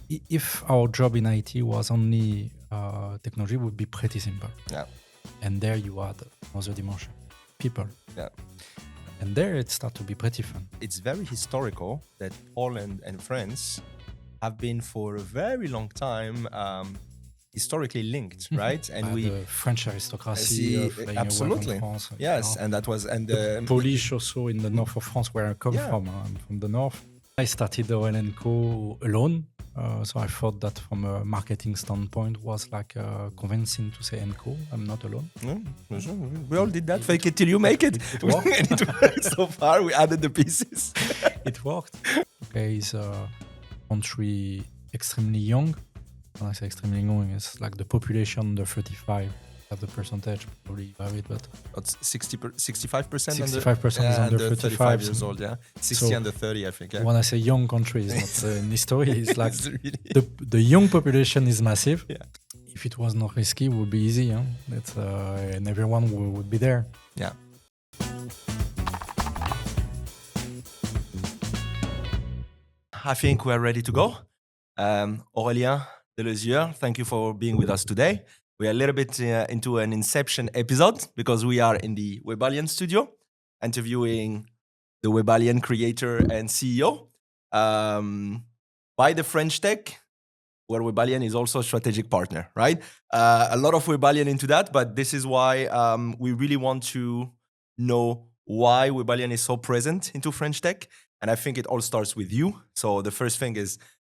if our job in IT was only technology, it would be pretty simple. Yeah. And there you add another dimension, people. Yeah. And there it starts to be pretty fun. It's very historical that Poland and France have been for a very long time historically linked, right? And the French aristocracy flying absolutely. away from France. Yes, and that was the Polish also in the north of France, where I come from. I'm from the north. I started Aurélien Co alone, so I thought that from a marketing standpoint was like convincing to say "Co." I'm not alone. We all did that. Fake it till you make it. It worked. It worked so far. We added the pieces. It worked. Okay, it's a country extremely young. When I say extremely young, it's like the population under 35. At the percentage, probably have it, but it's 65%. 65% is under 35 years old. Yeah, 60 under 30, I think. Yeah. When I say young country, it's not in history. It's like it's really the young population is massive. Yeah. If it was not risky, it would be easy. Huh? And everyone would be there. Yeah. I think we're ready to go. Aurélien Deleusiere, thank you for being with us today. We are a little bit into an inception episode because we are in the Webellian studio interviewing the Webellian creator and CEO by the French Tech, where Webellian is also a strategic partner, right? A lot of Webellian into that, but this is why we really want to know why Webellian is so present into French Tech. And I think it all starts with you. So the first thing is,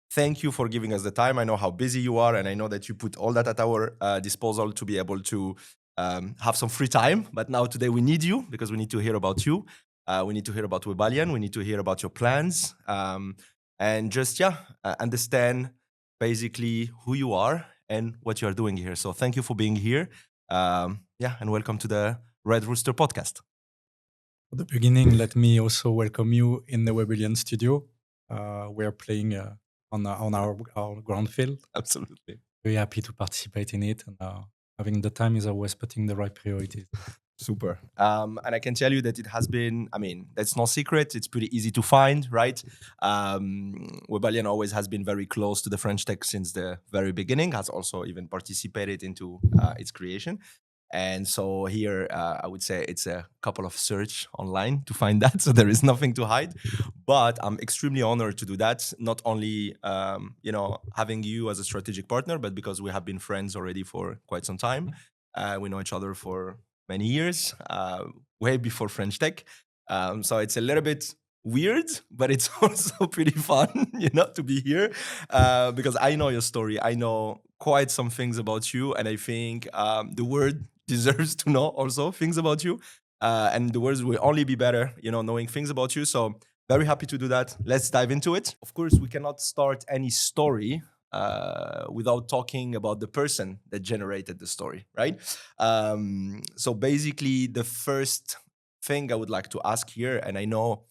thank you for giving us the time. I know how busy you are, and I know that you put all that at our disposal to be able to have some free time. But now today we need you because we need to hear about you. We need to hear about Webellian. We need to hear about your plans. And just, understand basically who you are and what you are doing here. So thank you for being here. And welcome to the Red Rooster Podcast. At the beginning, let me also welcome you in the Webellian studio. We're playing on our ground field. Absolutely. Very happy to participate in it. And having the time is always putting the right priorities. Super. And I can tell you that it has been, that's no secret. It's pretty easy to find, right? Webellian always has been very close to the French Tech since the very beginning, has also even participated into its creation. And so here, I would say it's a couple of search online to find that. So there is nothing to hide. But I'm extremely honored to do that. Not only, having you as a strategic partner, but because we have been friends already for quite some time. We know each other for many years, way before French Tech. So it's a little bit weird, but it's also pretty fun, to be here because I know your story. I know quite some things about you. And I think the world deserves to know also things about you. And the words will only be better, knowing things about you. So very happy to do that. Let's dive into it. Of course, we cannot start any story without talking about the person that generated the story, right? So basically, the first thing I would like to ask here, and I know,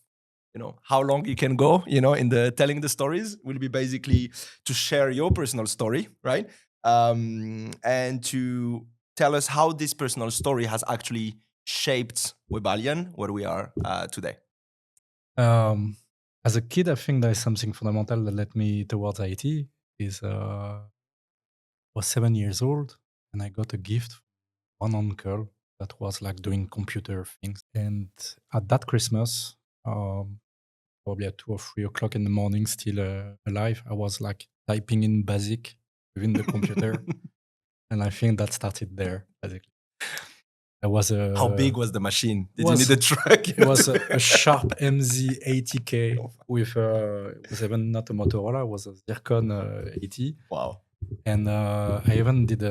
how long you can go, in the telling the stories, will be basically to share your personal story, right? And to tell us how this personal story has actually shaped Webellian, where we are today. As a kid, I think there is something fundamental that led me towards IT. I was 7 years old, and I got a gift from one uncle that was like doing computer things. And at that Christmas, probably at 2 or 3 o'clock in the morning, still alive, I was like typing in BASIC within the computer. And I think that started there, basically. How big was the machine? Did you need a truck? It was a Sharp MZ80K with, it was even not a Motorola, it was a Zircon 80. Wow. And I even did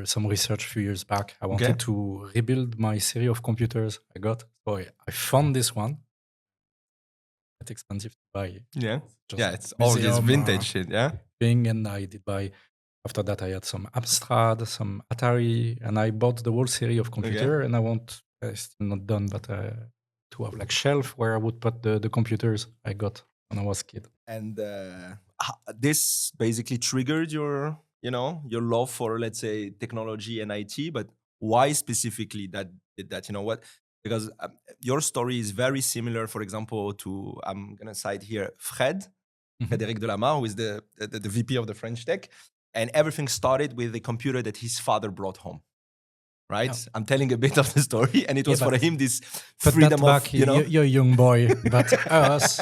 some research a few years back. I wanted to rebuild my series of computers I got. So I found this one. It's expensive to buy. Yeah. It's all this vintage shit, yeah? And I did buy, after that I had some Amstrad, some Atari, and I bought the whole series of computer. And it's still not done, but to have like shelf where I would put the computers I got when I was a kid. And this basically triggered your love for, let's say, technology and IT, but why specifically did that? You know what? Because your story is very similar, for example, to, I'm going to cite here, Fred, Frédéric Delamare, who is the VP of the French Tech. And everything started with a computer that his father brought home. Right? Yeah. I'm telling a bit of the story, and it was for him this Put freedom that back, of, you know. you're a young boy, but us,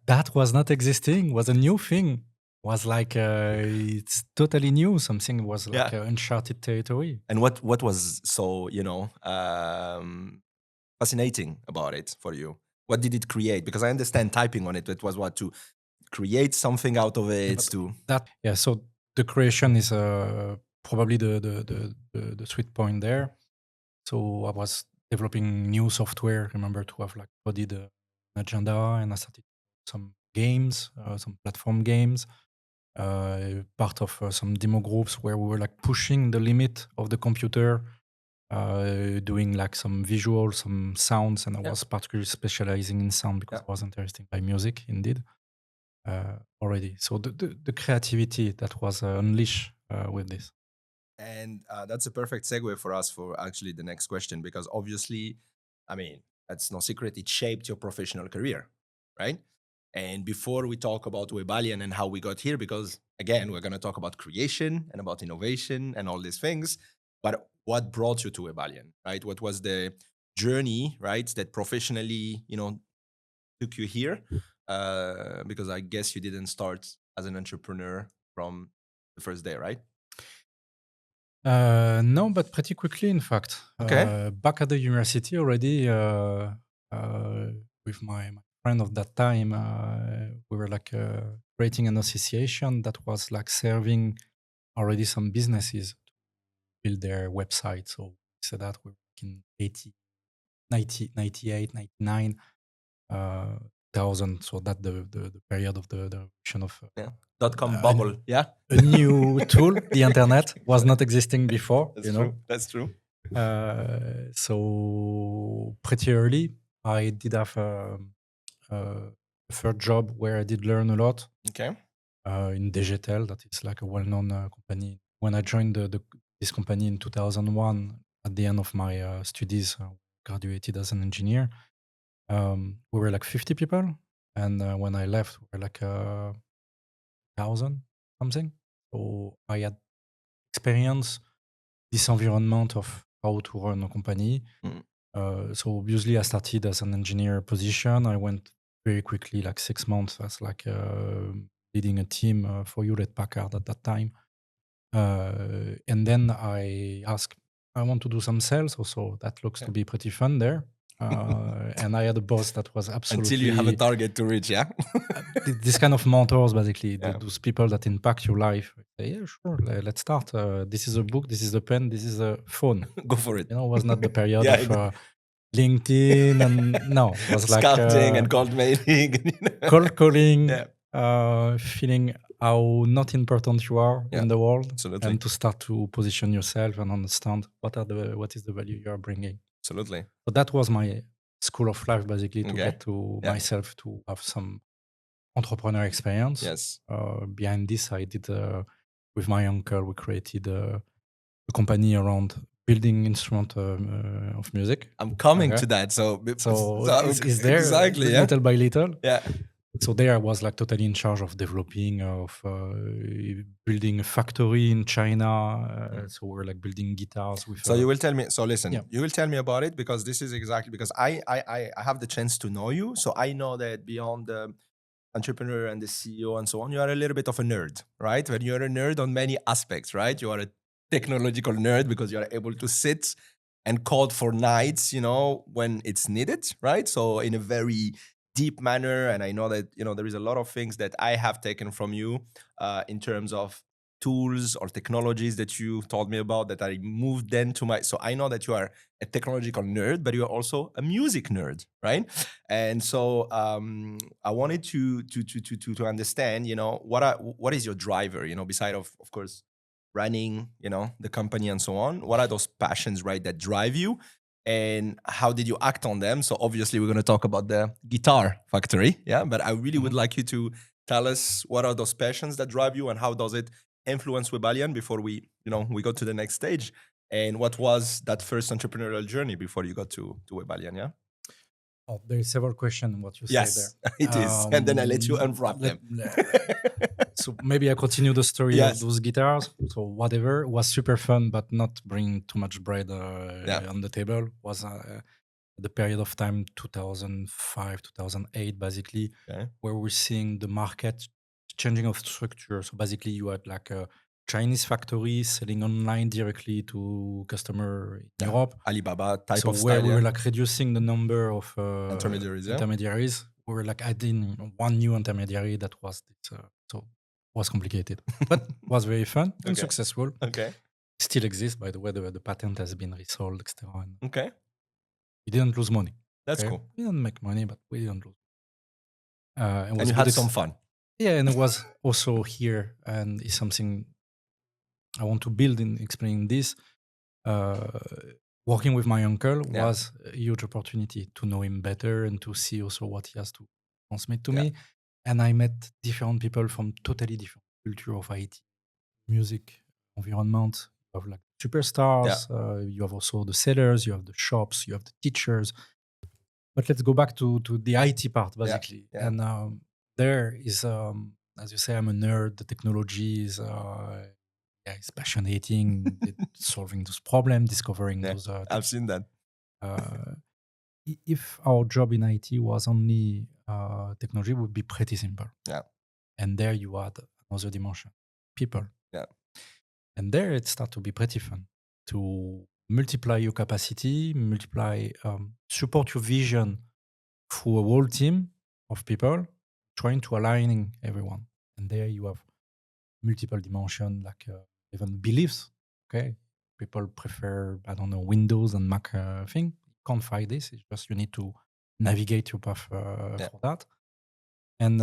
that was not existing, was a new thing. Was like, it's totally new. Something was like uncharted territory. And what was so, fascinating about it for you? What did it create? Because I understand typing on it, it was what, to create something out of it, so the creation is probably the sweet point there. So I was developing new software. Remember to have like coded an agenda, and I started some games, some platform games. Part of some demo groups where we were like pushing the limit of the computer, doing like some visuals, some sounds, and I was particularly specializing in sound because I was interested by music indeed already. So the creativity that was unleashed with this. And that's a perfect segue for us for actually the next question, because obviously, I mean, that's no secret, it shaped your professional career, right? And before we talk about Webellian and how we got here, because again, we're going to talk about creation and about innovation and all these things, but what brought you to Webellian, right? What was the journey, right, that professionally, took you here? Because I guess you didn't start as an entrepreneur from the first day, right? No, but pretty quickly, in fact. Okay. Back at the university already, with my friend of that time, we were like creating an association that was like serving already some businesses to build their website. So we said that we were like in 98, 99, 1000. So that the period of the revolution of .com bubble, a new tool. The internet was not existing before. That's true. So pretty early, I did have a third job where I did learn a lot. Okay. In Digital, that is like a well-known company. When I joined this company in 2001, at the end of my studies, graduated as an engineer. We were like 50 people, and when I left, we were like 1,000 something. So I had experience this environment of how to run a company. So obviously, I started as an engineer position. I went very quickly, like 6 months, as like leading a team for Hewlett Packard at that time. And then I asked, I want to do some sales also. That looks to be pretty fun there. And I had a boss that was absolutely... Until you have a target to reach, yeah? This kind of mentors, basically, those people that impact your life. Say, yeah, sure, let's start. This is a book, this is a pen, this is a phone. Go for it. It was not the period of LinkedIn, and no, it was like... Scouting and cold mailing. Cold calling, feeling how not important you are in the world. Absolutely. And to start to position yourself and understand what is the value you are bringing. Absolutely. So that was my school of life, basically, to get to myself to have some entrepreneur experience. Yes. Behind this, I did, with my uncle, we created a company around building instrument of music. I'm coming to that. So it's there, exactly, little by little. Yeah. So there I was like totally in charge of developing, of building a factory in China. So we're like building guitars with... So you will tell me, so listen, you will tell me about it, because this is exactly, because I have the chance to know you. So I know that beyond the entrepreneur and the CEO and so on, you are a little bit of a nerd, right? When you're a nerd on many aspects, right? You are a technological nerd because you are able to sit and code for nights, when it's needed, right? So in a very deep manner. And I know that, there is a lot of things that I have taken from you in terms of tools or technologies that you told me about that I moved then to my... So I know that you are a technological nerd, but you are also a music nerd, right? And so I wanted to understand, what is your driver, beside of course, running, the company and so on. What are those passions, right, that drive you? And how did you act on them? So obviously we're going to talk about the guitar factory, but I really would like you to tell us what are those passions that drive you and how does it influence Webellian before we go to the next stage. And what was that first entrepreneurial journey before you got to Webellian, Oh, there is several questions in what you say Yes, it is. And then I let you unwrap them. So maybe I continue the story Yes. of those guitars. So whatever was super fun, but not bringing too much bread on the table. Was the period of time 2005, 2008, basically, Okay. where we're seeing the market changing of structure. So basically, you had like a Chinese factory selling online directly to customer in Europe. Alibaba type So of where style. we were like reducing the number of Intermediaries, we were like adding one new intermediary that was this, so was complicated, but was very fun and successful. Okay. Still exists, by the way. The patent has been resold, etc. Okay. We didn't lose money. That's cool. We didn't make money, but we didn't lose. And you had some fun. Yeah, and it was also here, and it's something I want to build in explaining this. Working with my uncle was a huge opportunity to know him better and to see also what he has to transmit to me. And I met different people from totally different culture of IT, music, environment. You have like superstars. You have also the sellers. You have the shops. You have the teachers. But let's go back to the IT part, basically. And there is, as you say, I'm a nerd. The technology is it's passionating, solving those problems, discovering those. I've seen that. If our job in IT was only technology, it would be pretty simple. Yeah. And there you add another dimension, people. Yeah. And there it starts to be pretty fun to multiply your capacity, support your vision through a whole team of people, trying to aligning everyone. And there you have multiple dimensions, like even beliefs. Okay, people prefer, I don't know, Windows and Mac thing. You can't fight this. It's just you need to navigate your path for that. And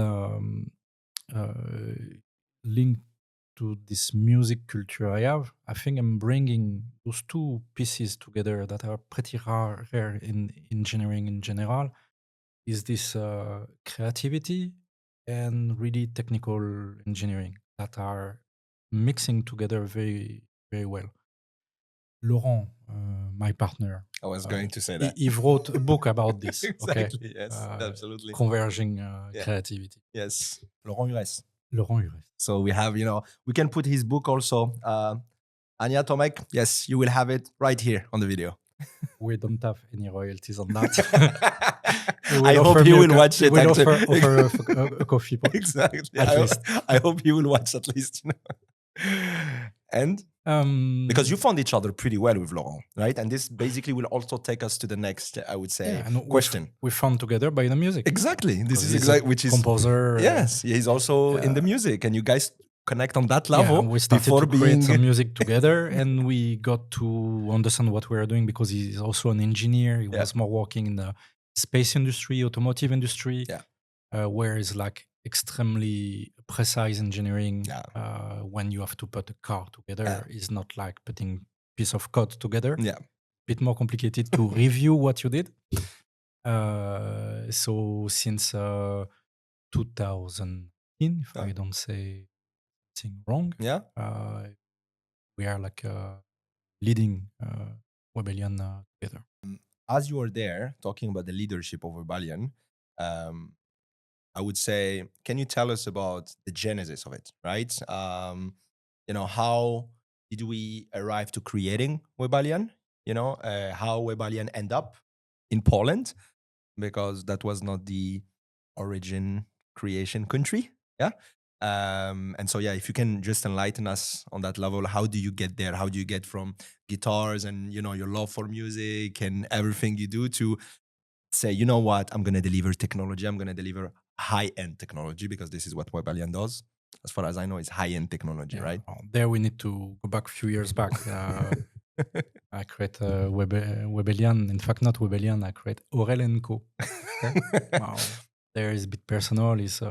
linked to this music culture I think I'm bringing those two pieces together that are pretty rare in engineering in general. Is this creativity and really technical engineering that are mixing together very, very well. Laurent, my partner. I was going to say that. He wrote a book about this. Exactly, yes, absolutely. Converging creativity. Yes, Laurent Hures. Laurent Hures. So we have, we can put his book also. Anya Tomek, yes, you will have it right here on the video. We don't have any royalties on that. I hope he will watch it. We'll offer a coffee. Exactly. At least. I hope he will watch at least. And because you found each other pretty well with Laurent, right? And this basically will also take us to the next, I would say, question. We found together by the music. Exactly. This is exactly which is composer. Yes, he's also in the music, and you guys connect on that level. We started to create some music together, and we got to understand what we were doing because he's also an engineer. He was more working in the space industry, automotive industry, where it's like extremely precise engineering. When you have to put a car together, it's not like putting piece of code together. Bit more complicated to review what you did. So since 2000, if I don't say wrong, we are like leading Webellian together. As you are there talking about the leadership of Webellian, I would say, can you tell us about the genesis of it, right? How did we arrive to creating Webellian? How Webellian end up in Poland, because that was not the origin creation country. And so, if you can just enlighten us on that level, how do you get there? How do you get from guitars and, your love for music and everything you do to say, you know what, I'm going to deliver technology. I'm going to deliver high-end technology, because this is what Webellian does. As far as I know, it's high-end technology, right? There we need to go back a few years back. I create Webellian. In fact, not Webellian. I create Aurélien Co. There is a bit personal. Is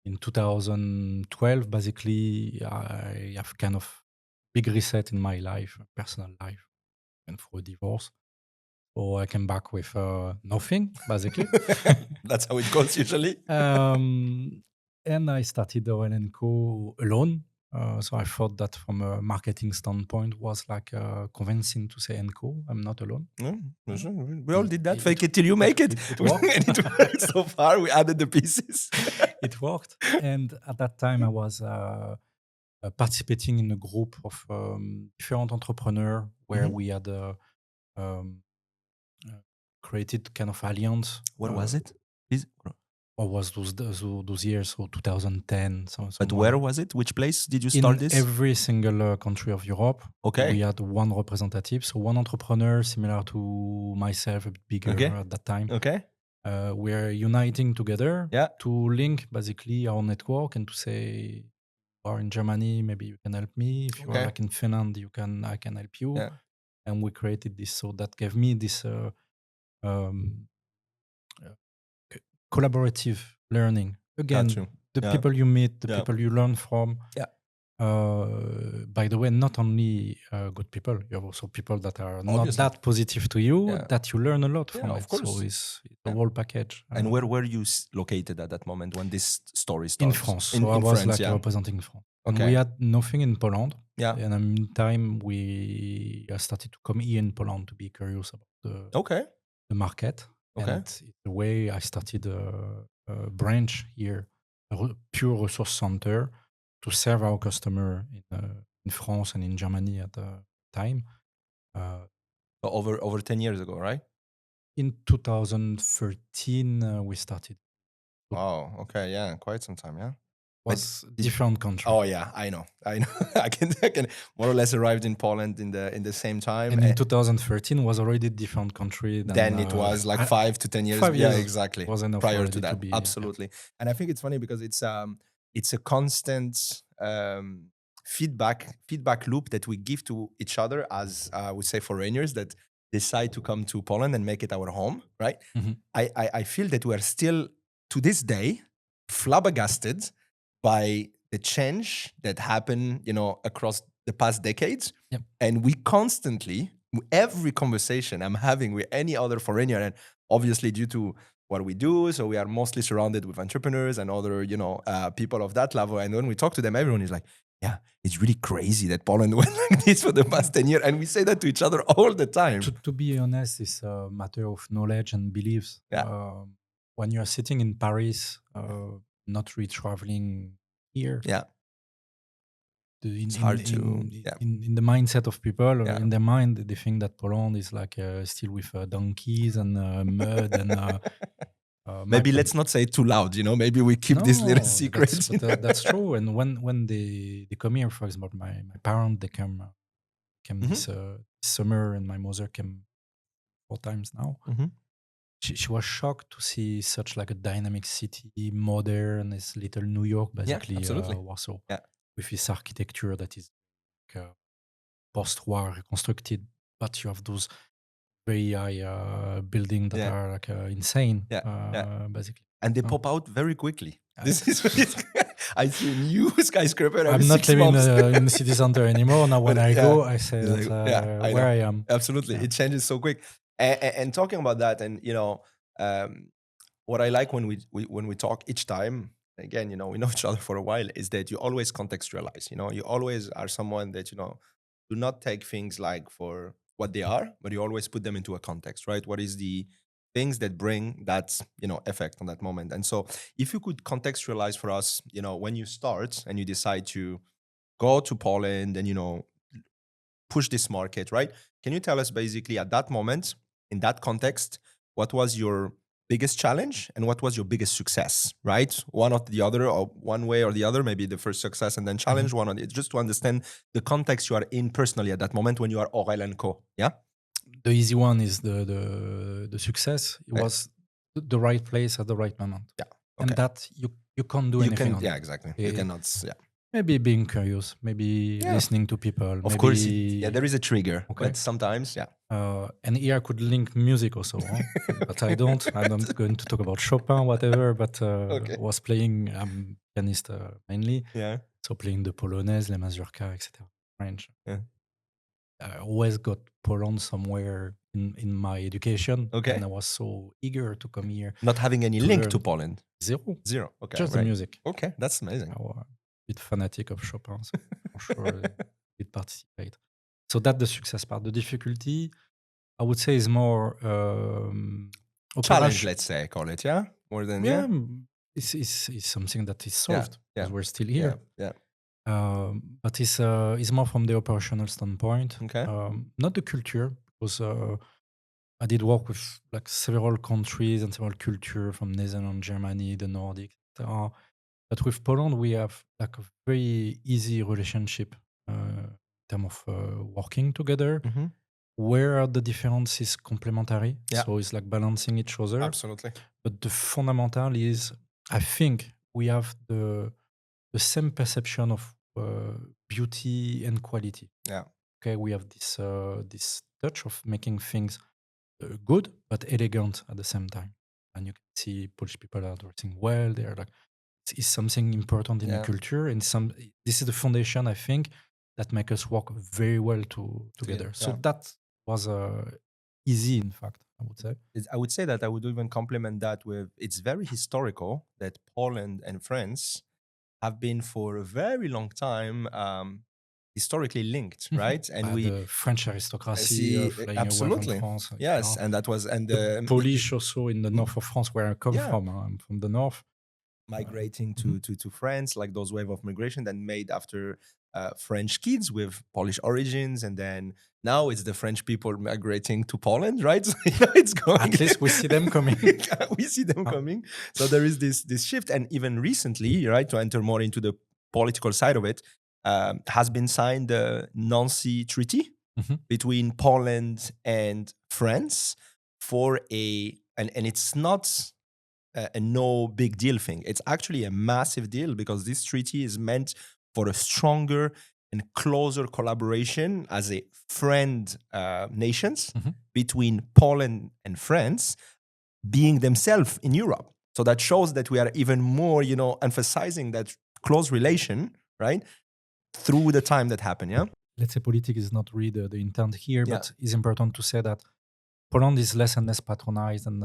in 2012, basically, I have kind of big reset in my life, personal life, and through a divorce. So I came back with nothing, basically. That's how it goes usually. And I started Aurélien Co alone. So I thought that from a marketing standpoint was like convincing to say "Enco, I'm not alone." We all did that. It- Fake it till you make it. It worked. And it worked so far. We added the pieces. It worked. And at that time, I was participating in a group of different entrepreneurs where Mhm. we had um, created kind of alliance. What was it? What was those years? So 2010. But where was it? Which place did you in start this? every single country of Europe, Okay. we had one representative. So one entrepreneur, similar to myself, a bit bigger Okay. at that time. Okay. We're uniting together Yeah. to link basically our network and to say, you are in Germany, maybe you can help me. If you are Okay. like in Finland, I can help you. Yeah. And we created this. So that gave me this um, collaborative learning. Again, Got you. the Yeah. people you meet, the Yeah. people you learn from. Yeah. By the way, not only good people, you have also people that are Obviously. not that positive to you, Yeah. that you learn a lot Yeah, from of it. course. So it's a Yeah. whole package. And where were you located at that moment when this story In started? France. So In I was France, like yeah. representing France. And Okay. we had nothing in Poland. Yeah. And in the meantime, I started to come here in Poland to be curious about Okay. the market. Okay. And the way I started a branch here, pure resource center to serve our customer in France and in Germany at the time. Over 10 years ago, right? In 2013, we started. Wow. Okay. Yeah. Quite some time. Yeah. Was different country. Oh yeah, I know. I can more or less arrived in Poland in the same time. And in 2013 was already a different country Then it was like 5 to 10 years. 5 Yeah, years exactly. was enough Prior already to that, to be, absolutely. And I think it's funny because it's a constant feedback loop that we give to each other as we say foreigners that decide to come to Poland and make it our home, right? Mhm. I feel that we are still to this day flabbergasted by the change that happened, across the past decades. Yep. And we constantly, every conversation I'm having with any other foreigner, and obviously due to what we do, so we are mostly surrounded with entrepreneurs and other, people of that level. And when we talk to them, everyone is like, yeah, it's really crazy that Poland went like this for the past 10 years. And we say that to each other all the time. To be honest, it's a matter of knowledge and beliefs. Yeah. When you're sitting in Paris, not really traveling here, Yeah. It's hard to- yeah. in the mindset of people, Yeah. in their mind, they think that Poland is like still with donkeys and mud and. Maybe let's not say it too loud, Maybe we keep this little secret. That's true. And when they come here, for example, my parents, they came this summer, and my mother came 4 times now. Mhm. She was shocked to see such like a dynamic city, modern, this little New York, basically, absolutely. Warsaw, Yeah. with this architecture that is like, post-war reconstructed, but you have those very high buildings that Yeah. are like insane, Yeah. basically. And they Oh. pop out very quickly. This is what I see a new skyscraper every I'm not 6 living months. in the city center anymore. Now, when But, I yeah. go, I say It's that, like, yeah, I where know. I am. Absolutely. Yeah. It changes so quick. And talking about that, and what I like when we talk each time, again, we know each other for a while, is that you always contextualize. You always are someone that do not take things like for what they are, but you always put them into a context, right? What is the things that bring that effect on that moment? And so, if you could contextualize for us, when you start and you decide to go to Poland and push this market, right? Can you tell us basically at that moment, in that context, what was your biggest challenge and what was your biggest success, right? One or the other, or one way or the other, maybe the first success and then challenge, one on it, just to understand the context you are in personally at that moment when you are Aurélien Co. Yeah? The easy one is the success. It was the right place at the right moment. Yeah. And that you can't do anything on. Yeah, exactly. You cannot, yeah. Maybe being curious, maybe listening to people. Of course, there is a trigger, Okay. but sometimes, yeah. And here I could link music also, huh? But I don't. I'm not going to talk about Chopin, whatever. But was playing pianist mainly. Yeah. So playing the Polonaise, les mazurka, etc. French. Yeah. I always got Poland somewhere in my education. Okay. And I was so eager to come here. Not having any link to Poland. Zero. Okay. Just the music. Okay, that's amazing. bit fanatic of Chopin, so for sure it participate. So that's the success part. The difficulty, I would say, is more Challenge, let's say, call it, yeah? More than, Yeah, it's something that is solved because we're still here. Yeah. But it's more from the operational standpoint, Okay. not the culture, because I did work with like several countries and several culture from Netherlands, Germany, the Nordics, etc. But with Poland, we have like a very easy relationship in terms of working together. Mm-hmm. Where the difference is complementary, Yeah. so it's like balancing each other. Absolutely. But the fundamental is, I think we have the same perception of beauty and quality. Yeah. Okay, we have this touch of making things good but elegant at the same time, and you can see Polish people are dressing well. They are like it's something important in the culture, and this is the foundation, I think, that make us work very well together. So that was easy, in fact, I would say. I would say that I would even complement that with it's very historical that Poland and France have been for a very long time historically linked, right? And the French aristocracy flying away from France. Yes, and that was the Polish also in the north of France, where I come from. I'm from the north. Migrating to France, like those wave of migration that made after French kids with Polish origins, and then now it's the French people migrating to Poland, right? So, it's going. At least we see them coming. We see them coming. So there is this shift, and even recently, right, to enter more into the political side of it, has been signed the Nancy Treaty between Poland and France for and it's not a no big deal thing. It's actually a massive deal because this treaty is meant for a stronger and closer collaboration as a friend nations between Poland and France being themselves in Europe. So that shows that we are even more, emphasizing that close relation, right, through the time that happened, yeah? Let's say politics is not really the intent here, but it's important to say that Poland is less and less patronized and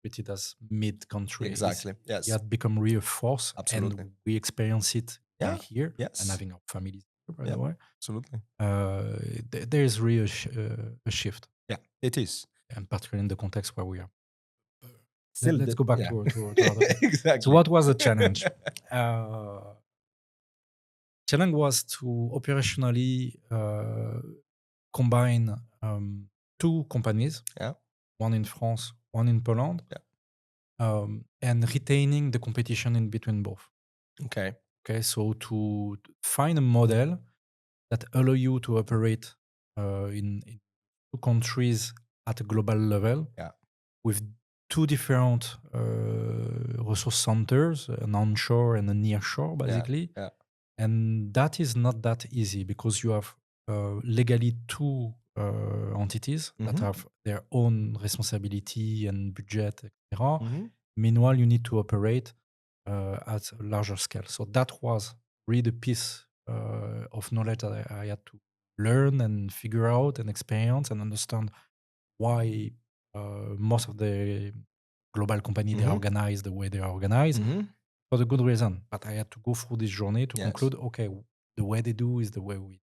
treated as mid-country. Exactly, yes. It had become real force. Absolutely. And we experience it here, yes. and having our families here, by the way. Absolutely. There is really a shift. Yeah, it is. And particularly in the context where we are. Let's go back to exactly. So what was the challenge? Challenge was to operationally combine two companies, one in France, one in Poland, and retaining the competition in between both. Okay. So to find a model that allow you to operate in two countries at a global level with two different resource centers, an onshore and a nearshore, basically. And that is not that easy because you have legally two entities that have their own responsibility and budget, etc. Meanwhile, you need to operate at a larger scale. So that was really the piece of knowledge that I had to learn and figure out and experience and understand why most of the global companies they are organized the way they are organized for the good reason. But I had to go through this journey to conclude, okay, the way they do is the way we.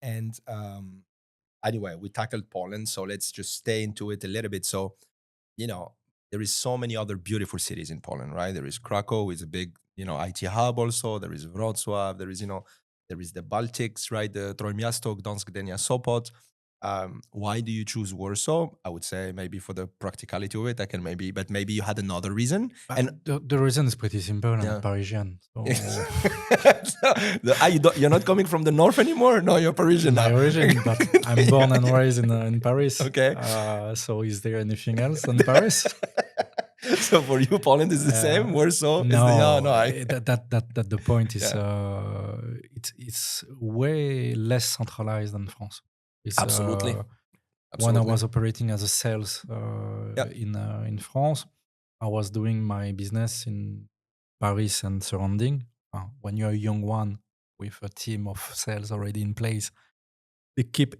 And anyway, we tackled Poland, so let's just stay into it a little bit. So, there is so many other beautiful cities in Poland, right? There is Krakow, is a big, IT hub also. There is Wrocław. There is, there is the Baltics, right? The Trójmiasto, Gdańsk, Gdynia, Sopot. Why do you choose Warsaw? I would say maybe for the practicality of it. But maybe you had another reason. But and the reason is pretty simple. I'm Parisian. So. You're not coming from the north anymore? No, you're Parisian now. My origin, but I'm born and raised in Paris. Okay. So is there anything else in Paris? So for you, Poland is the same. Warsaw no, is that the point is it's way less centralized than France. It's, Absolutely. When I was operating as a sales in France, I was doing my business in Paris and surrounding. When you're a young one with a team of sales already in place, they keep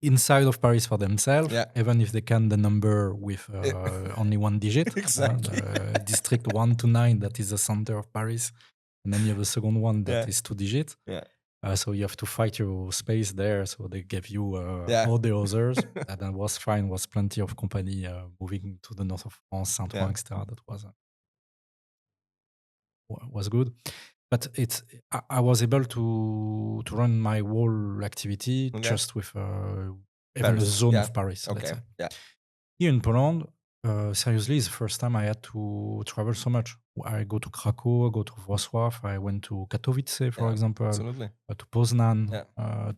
inside of Paris for themselves, even if they can the number with only one digit. Exactly. District 1 to 9, that is the center of Paris. and then you have a second one that Yeah. is 2 digit. Yeah. So you have to fight your space there. So they gave you Yeah. all the others. And that was fine. Was plenty of company moving to the north of France, Saint-Ouen, Yeah. etc. That was good. But I was able to run my whole activity Okay. just with even a Paris. zone Yeah. of Paris, let's Okay. say. Yeah. Here in Poland, seriously, it's the first time I had to travel so much. I go to Krakow, I go to Wrocław, I went to Katowice, for Yeah. example, Absolutely. to Poznan, Yeah.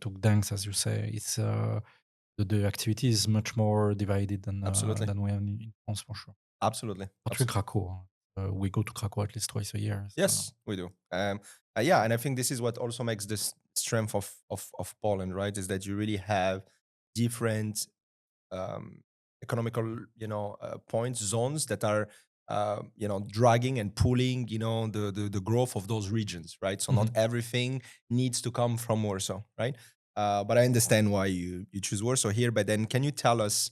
to Gdańsk, as you say. It's the activity is much more divided Absolutely. than we have in France, for sure. Absolutely. Particularly Krakow. We go to Krakow at least twice a year. So. Yes, we do. Yeah, and I think this is what also makes this strength of Poland, right? Is that you really have different economical, points, zones that are, dragging and pulling, the growth of those regions, right? So not everything needs to come from Warsaw, right? But I understand why you choose Warsaw here. But then, can you tell us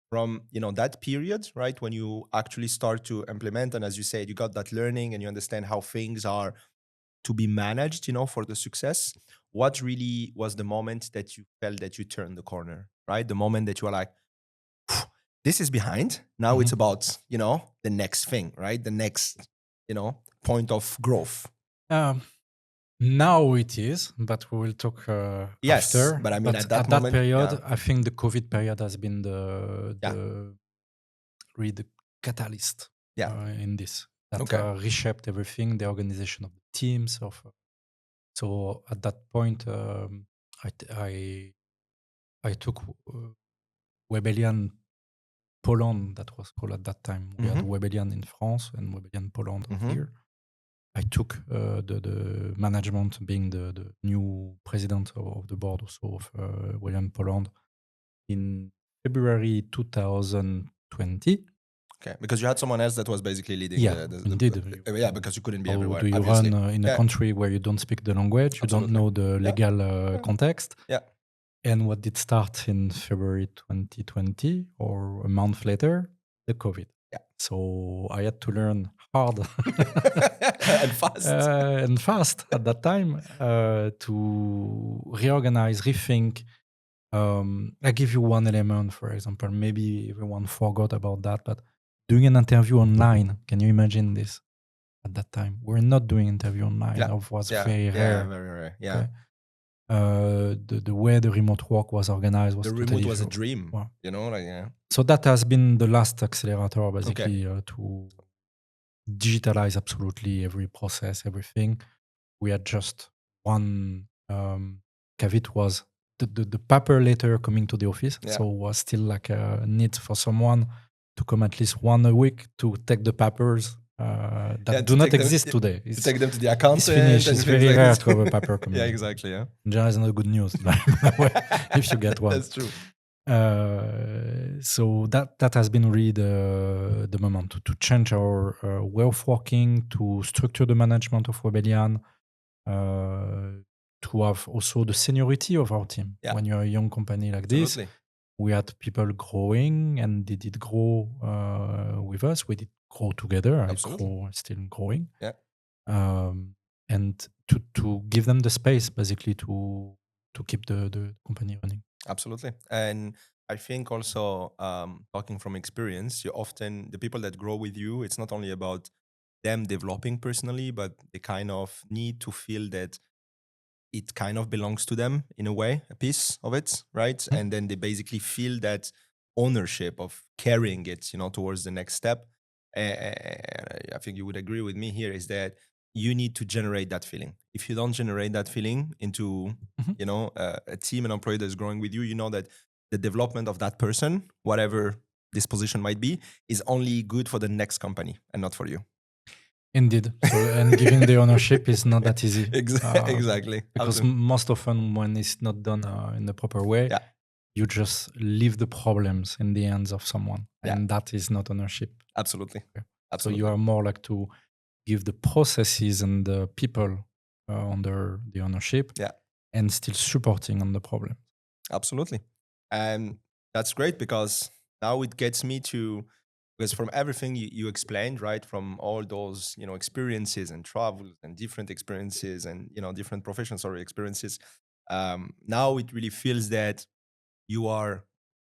from that period, right, when you actually start to implement, and as you said, you got that learning and you understand how things are to be managed, for the success. What really was the moment that you felt that you turned the corner, right? The moment that you were like, this is behind. Now it's about, the next thing, right? The next, point of growth. Now it is, but we will talk Yes, after. but I mean, at that that moment, period, yeah. I think the COVID period has been really the catalyst Yeah. in this. That Okay. reshaped everything, the organization of the teams. So at that point, I took Webellian Poland, that was called at that time. We had Webellian in France and Webellian Poland here. I took the management, being the new president of the board also of Webellian Poland in February 2020. Okay, because you had someone else that was basically leading indeed. Yeah, because you couldn't be How everywhere, do you obviously. run in a country where you don't speak the language, you don't know the legal context? Yeah. And what did start in February 2020 or a month later? The COVID. Yeah. So I had to learn hard and fast. and fast at that time to reorganize, rethink. I give you one element, for example. Maybe everyone forgot about that, but doing an interview online. Can you imagine this? At that time, we're not doing interview online. Yeah. It was Yeah. very rare. Yeah, very rare. Yeah. Okay? The way the remote work was organized was The totally remote was a different. dream. Wow. Yeah. So that has been the last accelerator, basically, to digitalize absolutely every process, everything. We had just one caveat was the paper letter coming to the office. Yeah. So was still like a need for someone to come at least one a week to take the papers that do not exist today. To take them to the accountant. It's finished. It's very rare to have a paper coming. Yeah, exactly. Yeah. In general, it's not good news, by the way, if you get one. That's true. So that has been really the moment to change our way of working, to structure the management of Webellian, to have also the seniority of our team. Yeah. When you're a young company like this, we had people growing, and they did grow with us. We did grow together. Absolutely. Still growing. Yeah. And to give them the space, basically, to keep the company running. Absolutely. And I think also, talking from experience, the people that grow with you, it's not only about them developing personally, but they kind of need to feel that it kind of belongs to them in a way, a piece of it, right? Mm-hmm. And then they basically feel that ownership of carrying it, towards the next step. And I think you would agree with me here is that you need to generate that feeling. If you don't generate that feeling into, a team and employee that's growing with you, you know that the development of that person, whatever this position might be, is only good for the next company and not for you. Indeed. So, and giving the ownership is not that easy. Exactly. Because most often when it's not done in the proper way, you just leave the problems in the hands of someone. And that is not ownership. Absolutely. Okay. Absolutely. So you are more like to give the processes and the people under the ownership and still supporting on the problem. Absolutely. And that's great because now it gets me to because from everything you explained, right, from all those experiences and travels and different experiences and different professions or experiences, now it really feels that you are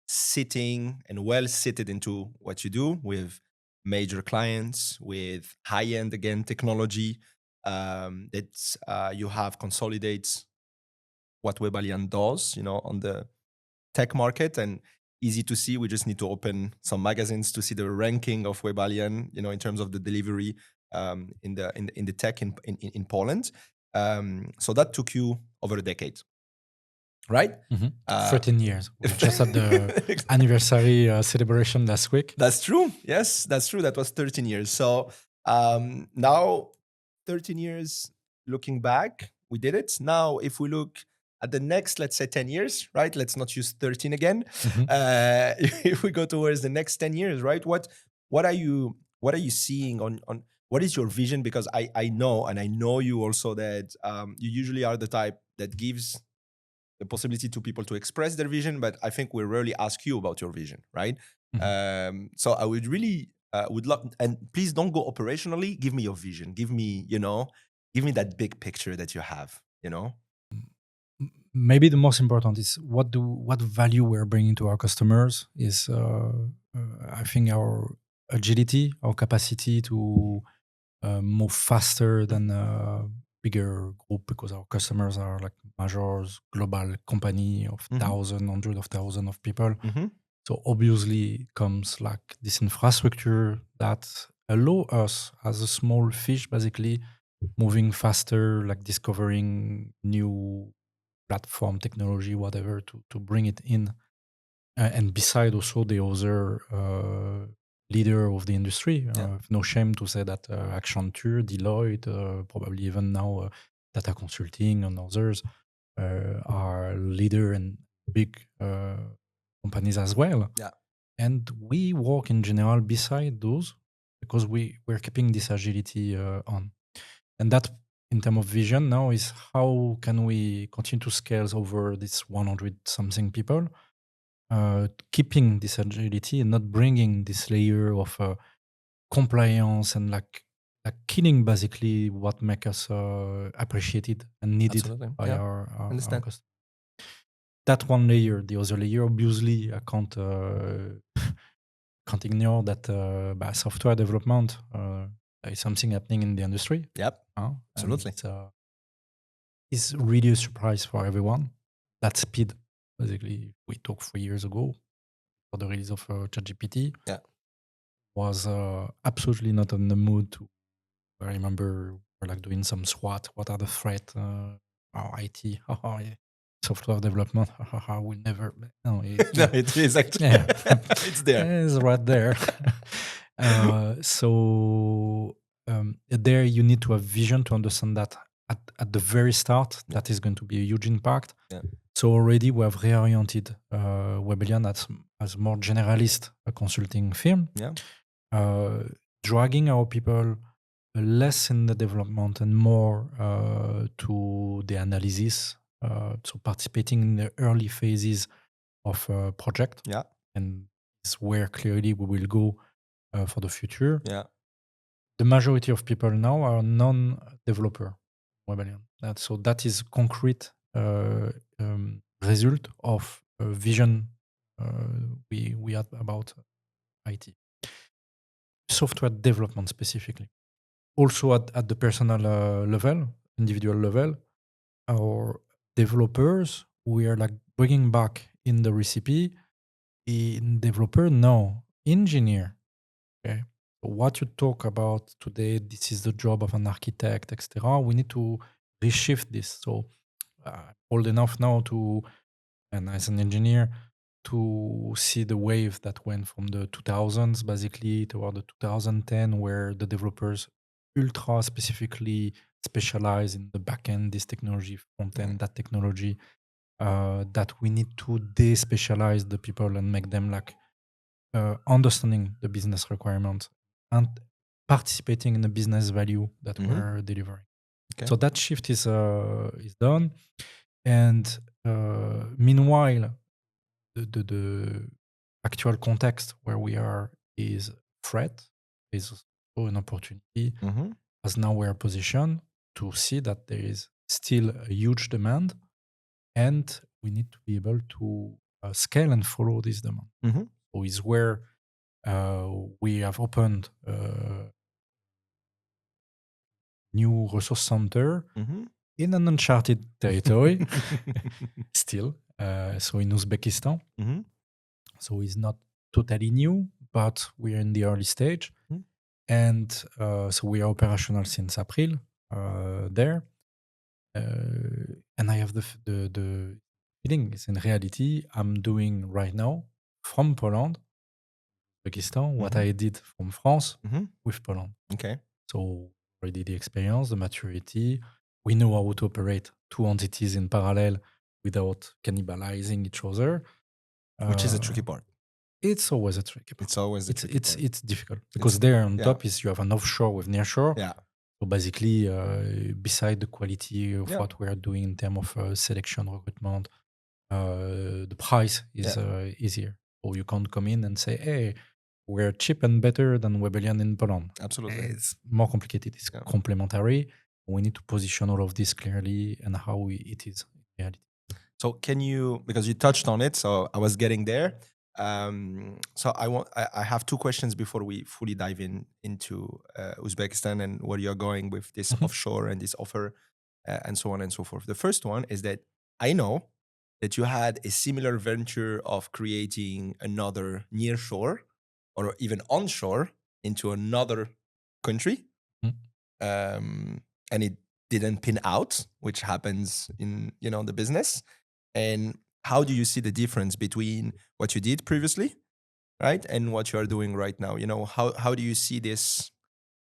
sitting and well seated into what you do with major clients, with high end again technology, that you have consolidates what Webellian does, on the tech market. And easy to see, we just need to open some magazines to see the ranking of Webellian, in terms of the delivery, in the tech in Poland. So that took you over a decade, right? 13 years. We just had the anniversary celebration last week. That's true. Yes, that's true. That was 13 years. So now, 13 years looking back, we did it. Now, if we look at the next, let's say 10 years, right? Let's not use 13 again. If we go towards the next 10 years, right? What are you seeing on what is your vision? Because I know, and I know you also, that you usually are the type that gives the possibility to people to express their vision, but I think we rarely ask you about your vision, right? So I would really would love, and please don't go operationally. Give me your vision. Give me that big picture that you have. Maybe the most important is what value we're bringing to our customers is I think our agility, our capacity to move faster than a bigger group, because our customers are like majors, global company of thousands, hundreds of thousands of people. So obviously comes like this infrastructure that allow us as a small fish, basically moving faster, like discovering new platform technology, whatever, to bring it in. And beside also the other leader of the industry, no shame to say that Accenture, Deloitte, probably even now Data Consulting and others are leader and big companies as well. Yeah. And we work in general beside those because we're keeping this agility on. And that, in terms of vision now, is how can we continue to scale over this 100 something people, keeping this agility and not bringing this layer of compliance and like killing basically what make us appreciated and needed Absolutely. by Yeah. our Understand. customers. That one layer. The other layer, obviously, I can't ignore that by software development is something happening in the industry. Yep. Absolutely. It's really a surprise for everyone. That speed, basically, we talked 3 years ago for the release of ChatGPT. Yeah. Was absolutely not in the mood to. I remember we're like doing some SWOT. What are the threats? IT, software development. We'll never. No, it is actually. Yeah. It's there. It's right there. There you need to have vision to understand that at the very start, that is going to be a huge impact. Yeah. So already we have reoriented Webellian as more generalist consulting firm. Yeah. Dragging our people less in the development and more to the analysis. So participating in the early phases of a project. Yeah. And it's where clearly we will go for the future. Yeah. The majority of people now are non-developer Webellian. So that is concrete result of vision we had about IT. Software development specifically. Also at the personal level, individual level, our developers, we are like bringing back in the recipe in developer, no, engineer. Okay. What you talk about today, this is the job of an architect, etc. We need to reshift this. So old enough now to, and as an engineer, to see the wave that went from the 2000s basically toward the 2010, where the developers ultra specifically specialize in the backend, this technology, front end, that technology, that we need to de-specialize the people and make them like understanding the business requirements and participating in the business value that we're delivering. Okay. So that shift is done. And meanwhile, the actual context where we are is threat. It's also an opportunity, Mm-hmm. as now we're positioned to see that there is still a huge demand, and we need to be able to scale and follow this demand. Mm-hmm. So is where we have opened new resource center Mm-hmm. in an uncharted territory still. So in Uzbekistan. Mm-hmm. So it's not totally new, but we're in the early stage. Mhm. And so we are operational since April there. And I have the feeling is in reality, I'm doing right now from Poland, Uzbekistan, what Mhm. I did from France Mhm. with Poland. Okay. So already the experience, the maturity. We know how to operate two entities in parallel without cannibalizing each other. Which is a tricky part. It's always a tricky part. It's always a It's tricky it's part. it's difficult because there on Yeah. top is you have an offshore with nearshore. Yeah. So basically, beside the quality of Yeah. what we are doing in terms of selection, recruitment, the price is easier. So you can't come in and say, "Hey, we're cheap and better than Webellian in Poland." Absolutely. It's more complicated. It's Yeah. complementary. We need to position all of this clearly and how it is in reality. So can you, because you touched on it, so I was getting there. So I have two questions before we fully dive into Uzbekistan and where you're going with this Mhm. offshore and this offer and so on and so forth. The first one is that I know that you had a similar venture of creating another nearshore or even onshore into another country, Mhm. and it didn't pin out, which happens in the business. And how do you see the difference between what you did previously, right, and what you are doing right now? How do you see this?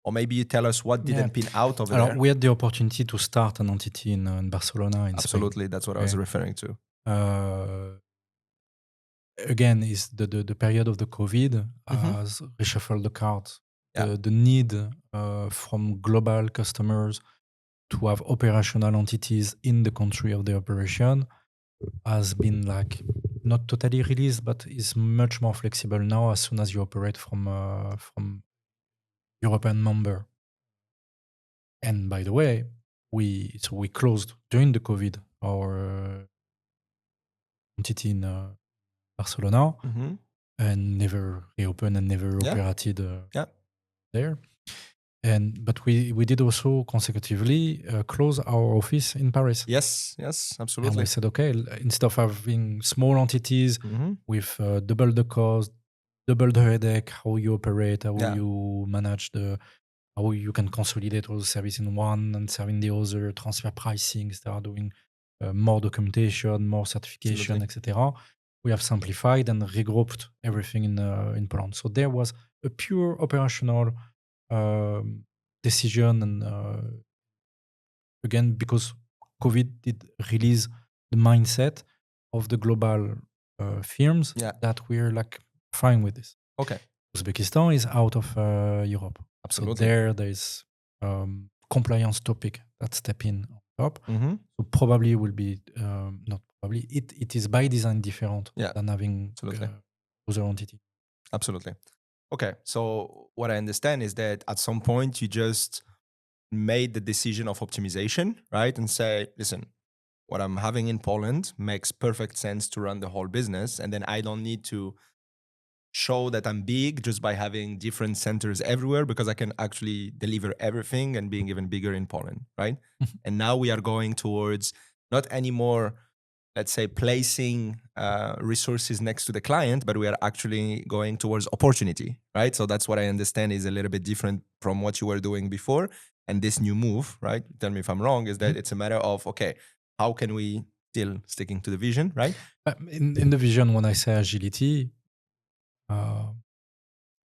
Or maybe you tell us what Yeah. didn't pin out over Alors, there. we had the opportunity to start an entity in Barcelona, in Spain. Absolutely, that's what I was Okay. referring to. Again, is the period of the COVID Mhm. has reshuffled the cards. Yeah. The need from global customers to have operational entities in the country of the operation has been like not totally released, but is much more flexible now as soon as you operate from European member. And by the way, we closed during the COVID our entity in Barcelona Mhm. and never reopened and never Yeah. operated Yeah. there. But we did also consecutively close our office in Paris. Yes. And Absolutely. we said, okay, instead of having small entities Mhm. with double the cost, double the headache, how you operate, how Yeah. you manage how you can consolidate all the service in one and serving the other, transfer pricing, start doing more documentation, more certification, Absolutely. etc. We have simplified and regrouped everything in Poland. So there was a pure operational decision, and again, because COVID did release the mindset of the global firms Yeah. that we're like fine with this. Okay. Uzbekistan is out of Europe. Absolutely. So there is compliance topic that step in on top. Mhm. So probably will be not probably it is by design different Yeah. than having Absolutely. other entity. Absolutely. Okay. So what I understand is that at some point you just made the decision of optimization, right? And say, listen, what I'm having in Poland makes perfect sense to run the whole business. And then I don't need to show that I'm big just by having different centers everywhere, because I can actually deliver everything and being even bigger in Poland, right? And now we are going towards not anymore, let's say, placing resources next to the client, but we are actually going towards opportunity, right? So that's what I understand is a little bit different from what you were doing before. And this new move, right? Tell me if I'm wrong, is that it's a matter of, okay, how can we still sticking to the vision, right? In the vision, when I say agility, uh,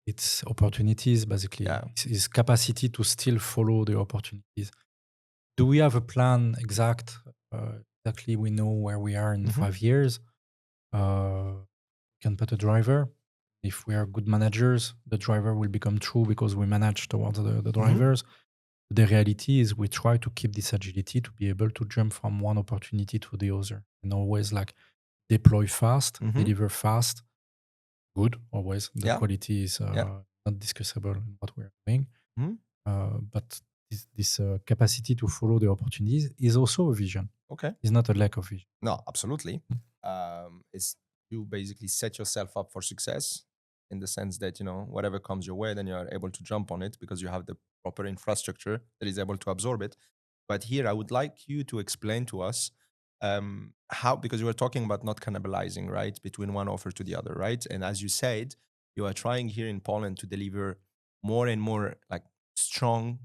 it's opportunities basically. Yeah. It's capacity to still follow the opportunities. Do we have a plan exactly we know where we are in Mhm. 5 years? Can put a driver. If we are good managers, the driver will become true because we manage towards the drivers. The reality is we try to keep this agility to be able to jump from one opportunity to the other and always like deploy fast, Mhm. deliver fast, good always. The Yeah. quality is Yeah. not discussable in what we're doing. Mhm. But this capacity to follow the opportunities is also a vision. Okay. It's not a lack of vision. No, absolutely. It's you basically set yourself up for success in the sense that, whatever comes your way, then you are able to jump on it because you have the proper infrastructure that is able to absorb it. But here, I would like you to explain to us how, because you were talking about not cannibalizing, right, between one offer to the other, right? And as you said, you are trying here in Poland to deliver more and more like strong,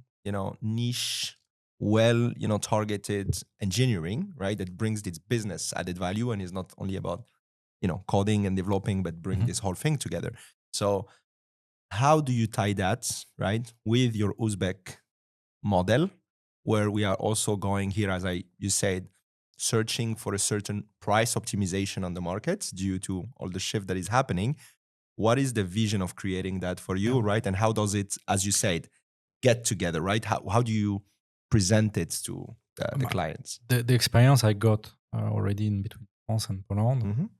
niche, well, targeted engineering, right? That brings this business added value and is not only about, coding and developing, but bring this whole thing together. So how do you tie that, right, with your Uzbek model, where we are also going here, as you said, searching for a certain price optimization on the market due to all the shift that is happening? What is the vision of creating that for you, right? And how does it, as you said, get together, right? How do you present it to the clients? The experience I got already in between France and Poland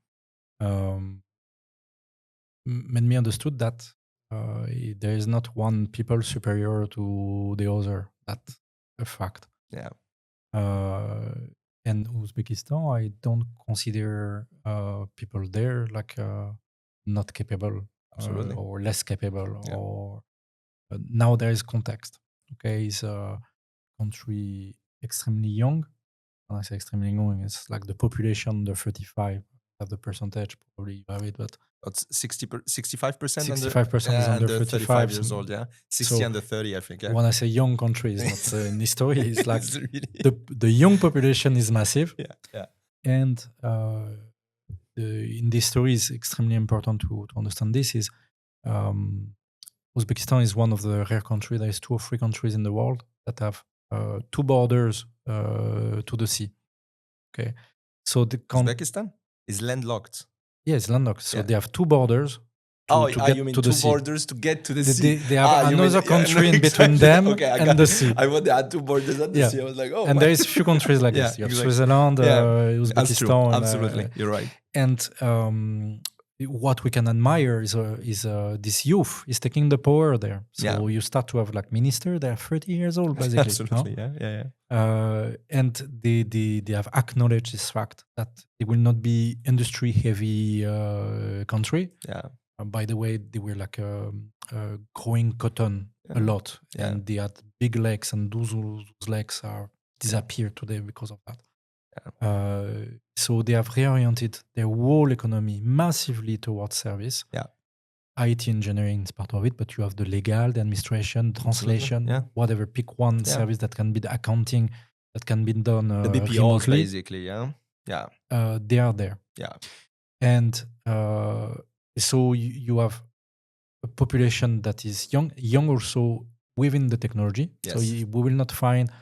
made me understood that there is not one people superior to the other. That's a fact. Yeah. And Uzbekistan, I don't consider people there like not capable or less capable. Yeah. Or now there is context. Okay, it's a country extremely young. When I say extremely young, it's like the population under 35. Have the percentage, probably you have it, but That's 65% 65% is under 35 35 years old, yeah. 60 So under 30, I think. Yeah. when I say young country, it's not in history. It's like It's really- the young population is massive, yeah. and in this story is extremely important to understand. This is Uzbekistan is one of the rare countries. There is 2 or 3 countries in the world that have 2 borders to the sea. Okay, so Uzbekistan is landlocked. Yeah, it's landlocked. So Yeah. they have 2 borders to get you mean to the 2 sea. borders to get to the sea? They have another country in between exactly. them Okay, and the sea. I thought they had 2 borders at the Yeah. sea. I was like, oh. And there is few countries like this. You have Switzerland, That's true. Uzbekistan. Absolutely, you're right. And what we can admire is this youth is taking the power there. So you start to have like minister. They're 30 years old, basically. Absolutely, yeah. And they have acknowledged this fact that they will not be industry heavy country. Yeah. By the way, they were like growing cotton a lot, and they had big lakes, and those lakes are disappeared today because of that. So they have reoriented their whole economy massively towards service. Yeah. IT engineering is part of it, but you have the legal, the administration, translation, whatever. Pick one service that can be the accounting, that can be done the BPOs, remotely. basically, yeah. They are there. Yeah. And so you have a population that is young also within the technology. Yes. So we will not find, of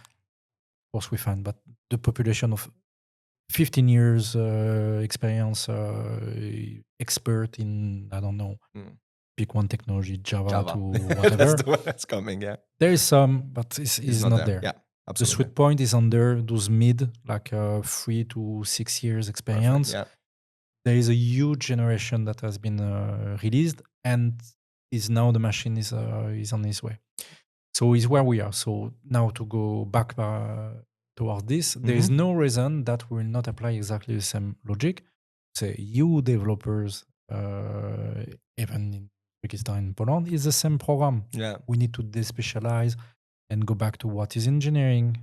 course we find, but the population of 15 years experience, expert in, I don't know, pick one technology, Java. To whatever. That's the one that's coming, yeah. There is some, but it's not there. Yeah, absolutely. The sweet point is under those mid, like 3 to 6 years experience. Perfect, yeah. There is a huge generation that has been released, and is now the machine is on its way. So is where we are. So now to go back towards this, there is no reason that we will not apply exactly the same logic. Say you developers, even in Uzbekistan and Poland, is the same program. Yeah. We need to despecialize and go back to what is engineering,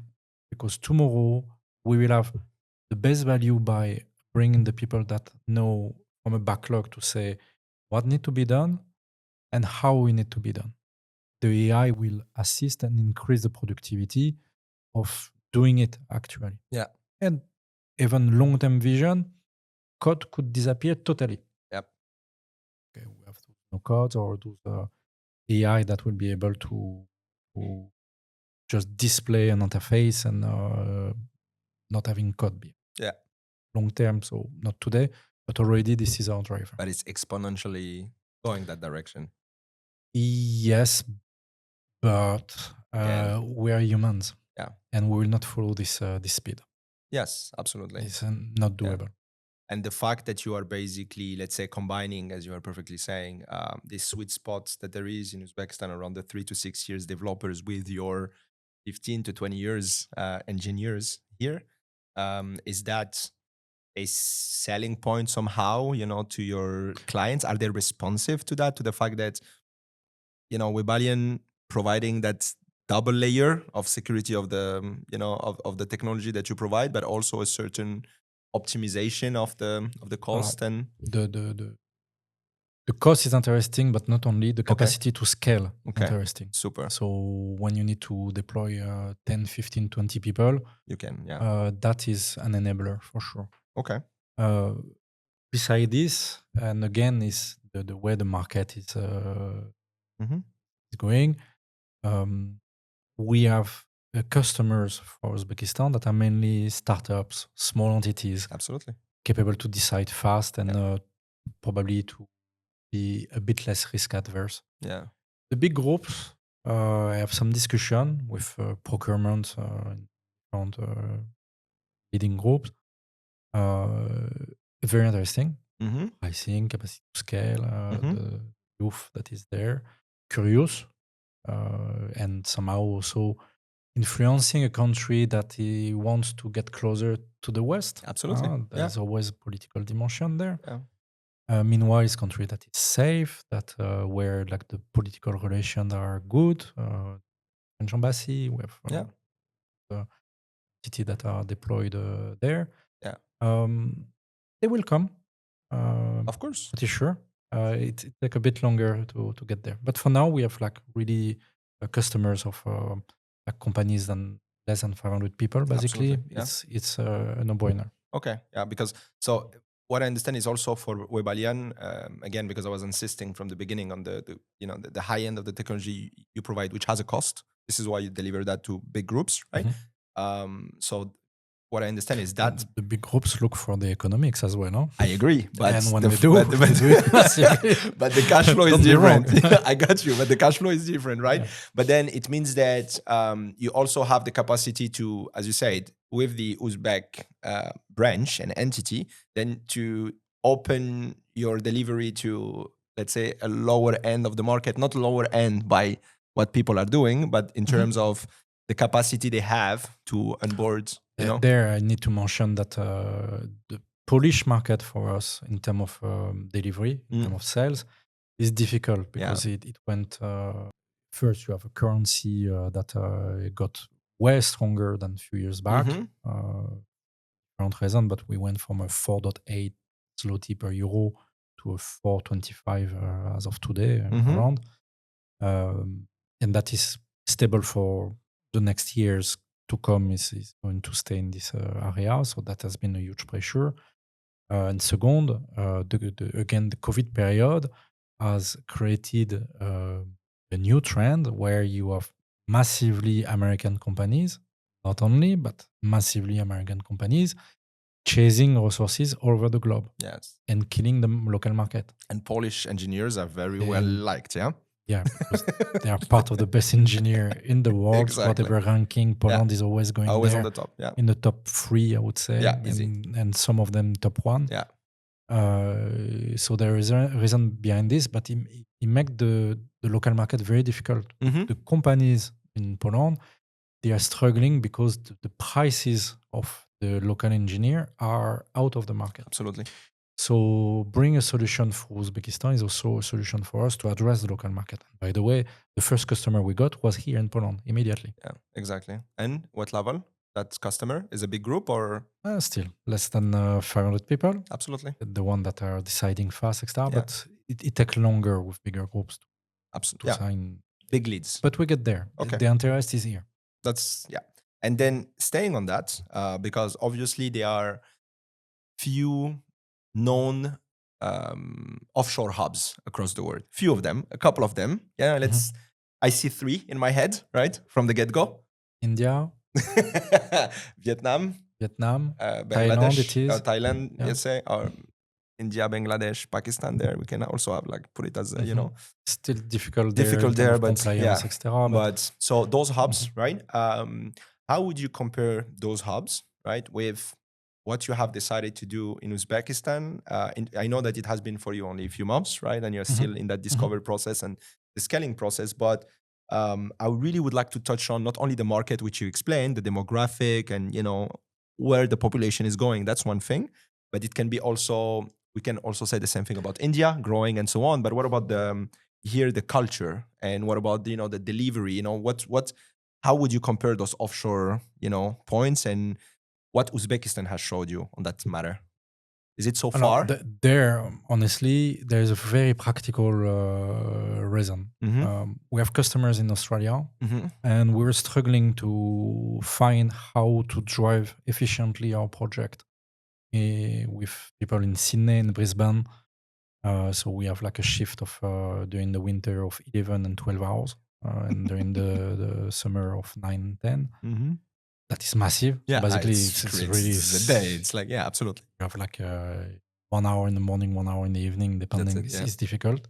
because tomorrow we will have the best value by bringing the people that know from a backlog to say what need to be done and how we need to be done. The AI will assist and increase the productivity of doing it actually. Yeah. And even long-term vision, code could disappear totally. Yep. Okay, we have no codes or those AI that will be able to just display an interface and not having code be. Yeah. Long term, so not today, but already this is our driver. But it's exponentially going that direction. Yes, but we are humans. Yeah. And we will not follow this speed. Yes, absolutely. It's not doable. And the fact that you are basically, let's say, combining, as you are perfectly saying, these sweet spots that there is in Uzbekistan around the 3 to 6 years developers with your 15 to 20 years engineers here, is that a selling point somehow, to your clients? Are they responsive to that, to the fact that, Webellian providing that double layer of security of the, of the technology that you provide, but also a certain optimization of the cost and The cost is interesting, but not only the capacity to scale interesting. Super. So when you need to deploy 10, 15, 20 people, You can, that is an enabler for sure. Okay. Beside this, and again, is the way the market is going. We have customers for Uzbekistan that are mainly startups, small entities, Absolutely capable to decide fast and probably to be a bit less risk adverse. Yeah. The big groups, I have some discussion with procurement and leading groups. Very interesting. Pricing, capacity to scale, the youth that is there, curious, and somehow also influencing a country that he wants to get closer to the West. Absolutely. There's always a political dimension there. Yeah. Meanwhile, it's a country that is safe, that where like the political relations are good. French embassy, we have cities that are deployed there. Yeah. They will come. Of course. Pretty sure. It take a bit longer to get there. But for now, we have like really customers of like companies than less than 500 people. Basically, it's a no-brainer. Okay, yeah, because so what I understand is also for Webellian, again, because I was insisting from the beginning on the high end of the technology you provide, which has a cost. This is why you deliver that to big groups, right? So what I understand is that the big groups look for the economics as well, no? I agree, but and when the, they do, but the cash flow is different. I got you, but the cash flow is different, right? Yeah. But then it means that you also have the capacity to, as you said, with the Uzbek branch and entity, then to open your delivery to, let's say, a lower end of the market, not lower end by what people are doing, but in terms of the capacity they have to onboard. There, I need to mention that the Polish market for us, in terms of delivery, in terms of sales, is difficult because it went. First, you have a currency that got way stronger than a few years back. Different reason, but we went from a 4.8 zloty per euro to a 4.25 as of today around, and that is stable for the next years to come. Is going to stay in this area, so that has been a huge pressure. And second, again, the COVID period has created a new trend where you have massively American companies, not only, but massively American companies chasing resources all over the globe. Yes. And killing the local market. And Polish engineers are very well liked, yeah? Yeah, because they are part of the best engineer in the world. Exactly. Whatever ranking, Poland is always going always there. On the top, yeah. In the top 3, I would say. Yeah, easy. And some of them top 1. Yeah. So there is a reason behind this, but it makes the local market very difficult. The companies in Poland, they are struggling because the prices of the local engineer are out of the market. Absolutely. So bring a solution for Uzbekistan is also a solution for us to address the local market. And by the way, the first customer we got was here in Poland immediately. Yeah, exactly. And what level? That customer is a big group or? Still less than 500 people. Absolutely. The one that are deciding fast, etc. Yeah. But it takes longer with bigger groups to sign. Big leads. But we get there. Okay. The interest is here. That's, And then staying on that, because obviously there are few known offshore hubs across the world. Few of them, a couple of them. Yeah, I see 3 in my head, right? From the get-go. India. Vietnam. Thailand, Bangladesh. Thailand, let's say. Or India, Bangladesh, Pakistan there. We can also have put it as, Still difficult there, but compliance, etc. But so those hubs, right? How would you compare those hubs, right, with what you have decided to do in Uzbekistan. I know that it has been for you only a few months, right? And you're Mhm. still in that Mhm. discovery process and the scaling process. But I really would like to touch on not only the market, which you explained, the demographic, and where the population is going. That's one thing, but it can be also we can also say the same thing about India growing and so on. But what about the culture, and what about the delivery? How would you compare those offshore points, and what Uzbekistan has showed you on that matter? Is it so Alors, far? there, honestly, there's a very practical reason. Mm-hmm. We have customers in Australia, Mm-hmm. and we're struggling to find how to drive efficiently our project with people in Sydney and Brisbane. So we have like a shift of during the winter of 11 and 12 hours, and during the summer of 9, 10. Mm-hmm. That is massive. So Yeah, basically, it's it's crazy. really It's a day. It's like, yeah, absolutely. you have like 1 hour in the morning, 1 hour in the evening, That's depending. it. Yeah. It's difficult.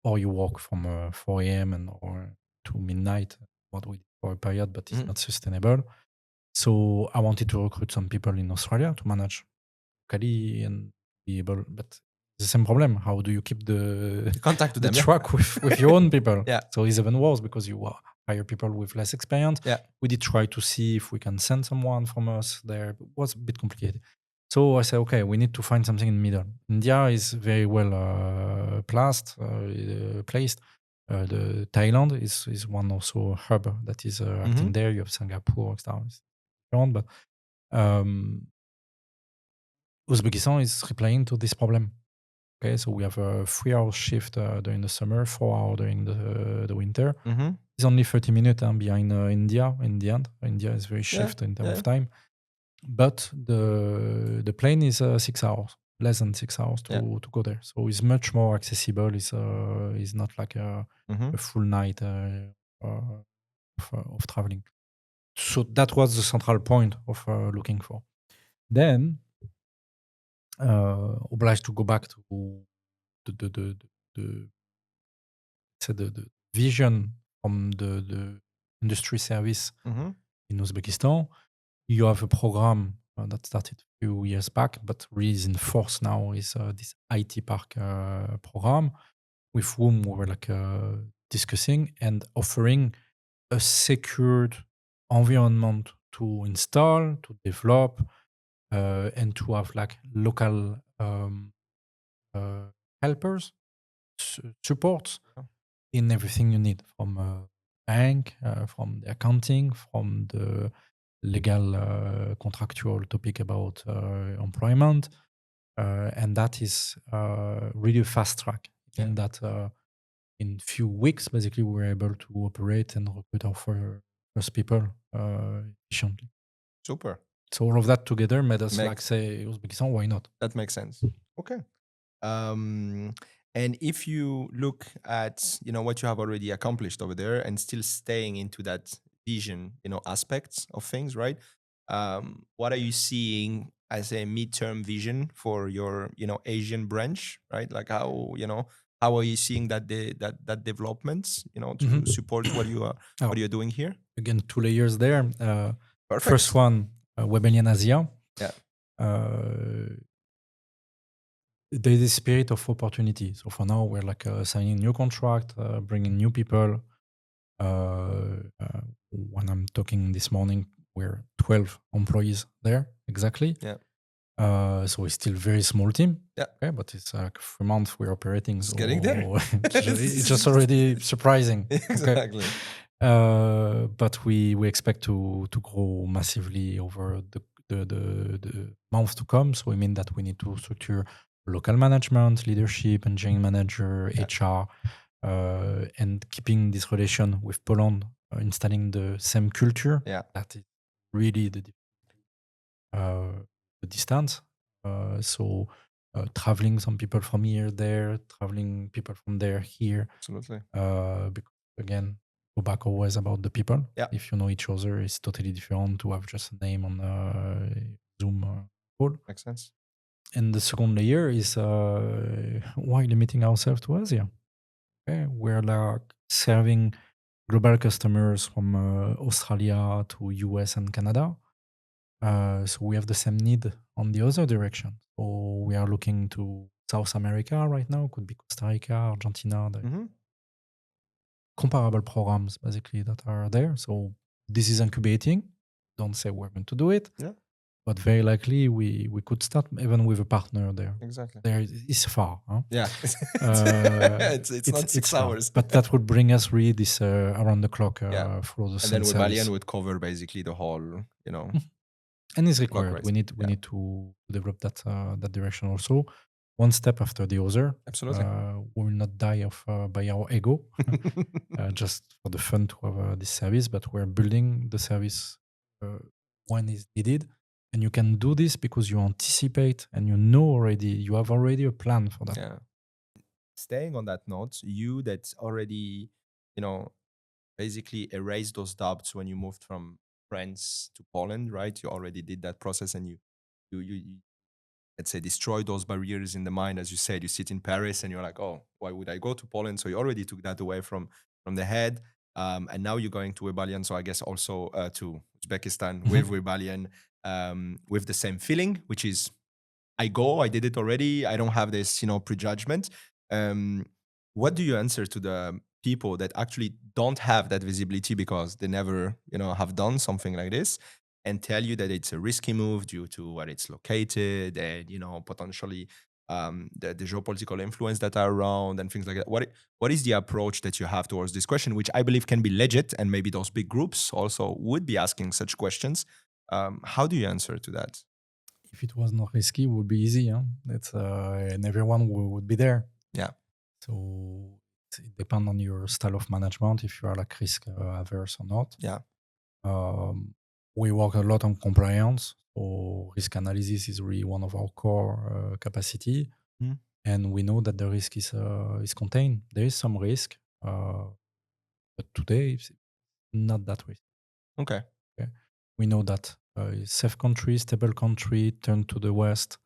Or you work from 4 a.m. and or to midnight, what we did for a period, but it's Mhm. not sustainable. So I wanted to recruit some people in Australia to manage locally and be able, but the same problem. How do you keep You contact the them. Yeah. track with your own people? Yeah. So it's even worse because you hire people with less experience. Yeah. We did try to see if we can send someone from us there, but it was a bit complicated. So I said, okay, we need to find something in the middle. India is very well placed. The Thailand is one also hub that is acting Mhm. there. You have Singapore, etc. It's different, but um, Uzbekistan is replying to this problem. Okay, so we have a 3 hour shift during the summer, 4 hour during the winter. Mhm. It's only 30 minutes behind India in the end. India is very Yeah. shift in terms Yeah. of time. But the plane is 6 hours, less than 6 hours Yeah. to go there. So it's much more accessible. It's not like Mhm. a full night of traveling. So that was the central point of looking for. Then obliged to go back to the the vision from the industry service Mhm. in Uzbekistan. You have a program that started a few years back, but really is in force now. Is this IT Park program with whom we were like discussing and offering a secured environment to install, to develop, and to have like local uh, helpers, support Yeah. in everything you need from bank, from the accounting, from the legal contractual topic about employment. And that is really a fast track Yeah. in that in few weeks, basically, we were able to operate and recruit our first people efficiently. Super. So all of that together made us like Makes say, Uzbekistan, why not? that makes sense. Okay. Um, and if you look at what you have already accomplished over there, and still staying into that vision aspects of things, right? What are you seeing as a midterm vision for your Asian branch, right? Like how are you seeing that development to Mhm. support Oh, what you're doing here? again, 2 layers there. First Perfect. one, Webellian Asia. Yeah. Uh, there's a spirit of opportunity. So for now, we're like signing new contract, bringing new people. When I'm talking this morning, we're 12 employees there exactly. Yeah. So it's still very small team. Yeah. Okay, but it's like 3 months we're operating. It's So getting there. it's just already surprising. Okay. Exactly. But we expect to grow massively over the months to come. So we mean that we need to structure local management, leadership, engineering manager, Yeah. HR, and keeping this relation with Poland, installing the same culture. Yeah. That is really the distance. So traveling some people from here there, traveling people from there here. Absolutely. Because again, go back always about the people. Yeah. If you know each other, it's totally different to have just a name on Zoom call. Makes sense. And the second layer is why limiting ourselves to Asia? Okay, we're like serving global customers from Australia to US and Canada. So we have the same need on the other direction. So we are looking to South America right now. Could be Costa Rica, Argentina. The Mhm. comparable programs basically that are there. So this is incubating. Don't say we're going to do it, Yeah, but very likely we could start even with a partner there. exactly. There is far. Huh? Yeah. Uh, It's not 6 far, hours. but that would bring us really this around the clock Yeah. fluorescent And then service. Webellian would cover basically the whole, And it's clock required. rising. We need to develop that direction also. One step after the other. Absolutely. We will not die of by our ego, just for the fun to have this service. But we're building the service when it's needed, and you can do this because you anticipate and you know already. You have already a plan for that. Yeah. Staying on that note, you that already, basically erased those doubts when you moved from France to Poland, right? You already did that process, and you let's say destroy those barriers in the mind. As you said, you sit in Paris and you're like, oh, why would I go to Poland? So you already took that away from the head. And now you're going to Webellian. So I guess also to Uzbekistan with Webellian, with the same feeling, which is I did it already. I don't have this, prejudgment. Um, what do you answer to the people that actually don't have that visibility because they never, have done something like this, and tell you that it's a risky move due to where it's located and, potentially the geopolitical influence that are around and things like that? What is the approach that you have towards this question, which I believe can be legit, and maybe those big groups also would be asking such questions? How do you answer to that? If it was not risky, it would be easy. Huh? It's and everyone would be there. Yeah. So it depends on your style of management if you are like risk averse or not. Yeah. We work a lot on compliance. So risk analysis is really one of our core capacity, and we know that the risk is contained. There is some risk, but today it's not that risk. Okay. Okay? We know that safe country, stable country, turn to the west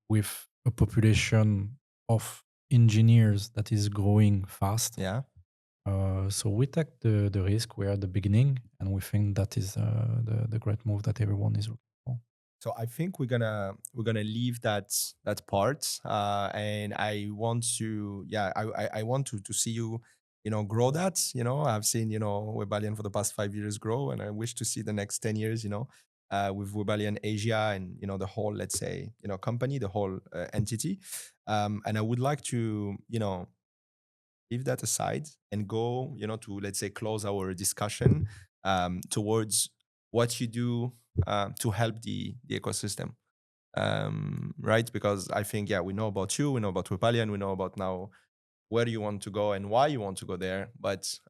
with a population of engineers that is growing fast. Yeah. So we take the risk. We're at the beginning, and we think that is the great move that everyone is looking for. So I think we're gonna leave that part, and I want to I want to see you grow that. I've seen Webellian for the past 5 years grow, and I wish to see the next 10 years. With Webellian Asia and the whole, let's say, company, the whole entity, and I would like to leave that aside and go to, let's say, close our discussion towards what you do to help the ecosystem, right? Because I think, we know about you, we know about Webellian, we know about now where you want to go and why you want to go there, but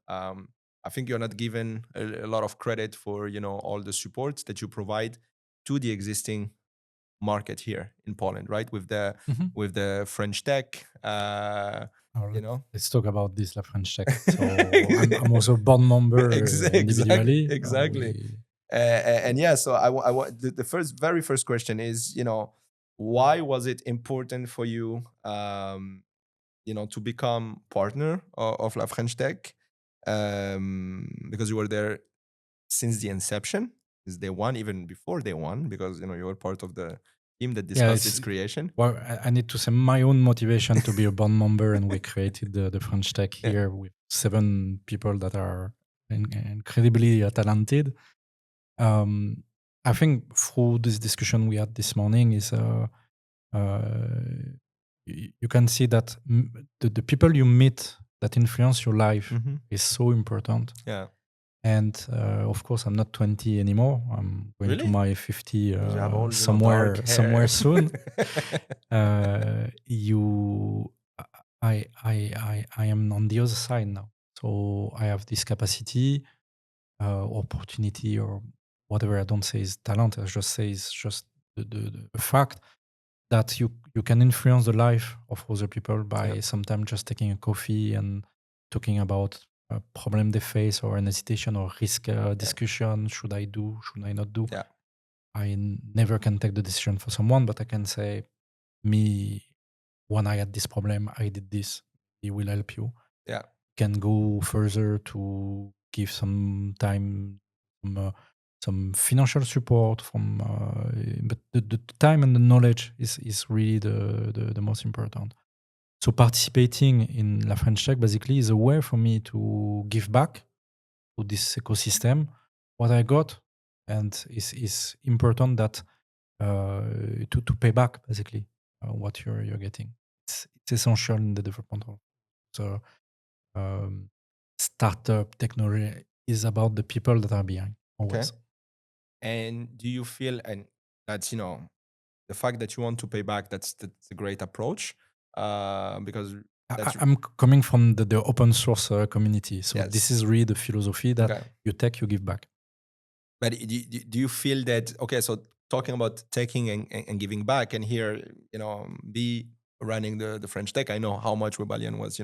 I think you're not given a lot of credit for all the support that you provide to the existing market here in Poland, right? With the French Tech, Let's talk about this, La French Tech. So I'm also a board member individually. Exactly. And yeah, so I want the very first question is, why was it important for you, to become partner of La French Tech? Because you were there since the inception, since day one, even before day one, because you were part of the team that discussed its creation. Well, I need to say my own motivation to be a board member, and we created the French Tech here with 7 people that are incredibly talented. I think through this discussion we had this morning is you can see that the people you meet that influence your life is so important. Yeah. And of course, I'm not 20 anymore. I'm going to my 50 somewhere soon. I am on the other side now, so I have this capacity, opportunity, or whatever. I don't say is talent. I just say it's just the fact that you can influence the life of other people by sometimes just taking a coffee and talking about a problem they face or an hesitation or risk discussion. Should I do? Should I not do? Yeah. I never can take the decision for someone, but I can say, me, when I had this problem, I did this. It will help you. Yeah. Can go further to give some time, some some financial support from, but the time and the knowledge is really the most important. So participating in La French Tech basically is a way for me to give back to this ecosystem what I got, and is important that to pay back basically what you're getting. It's essential in the development of so startup technology is about the people that are behind Okay. always. And do you feel, and that's, the fact that you want to pay back, that's a great approach, because that's I'm coming from the open source community, so Yes. this is really the philosophy that okay. you take, you give back. But do you feel that, okay, so talking about taking and giving back, and here, be running the French Tech, I know how much Webellian was,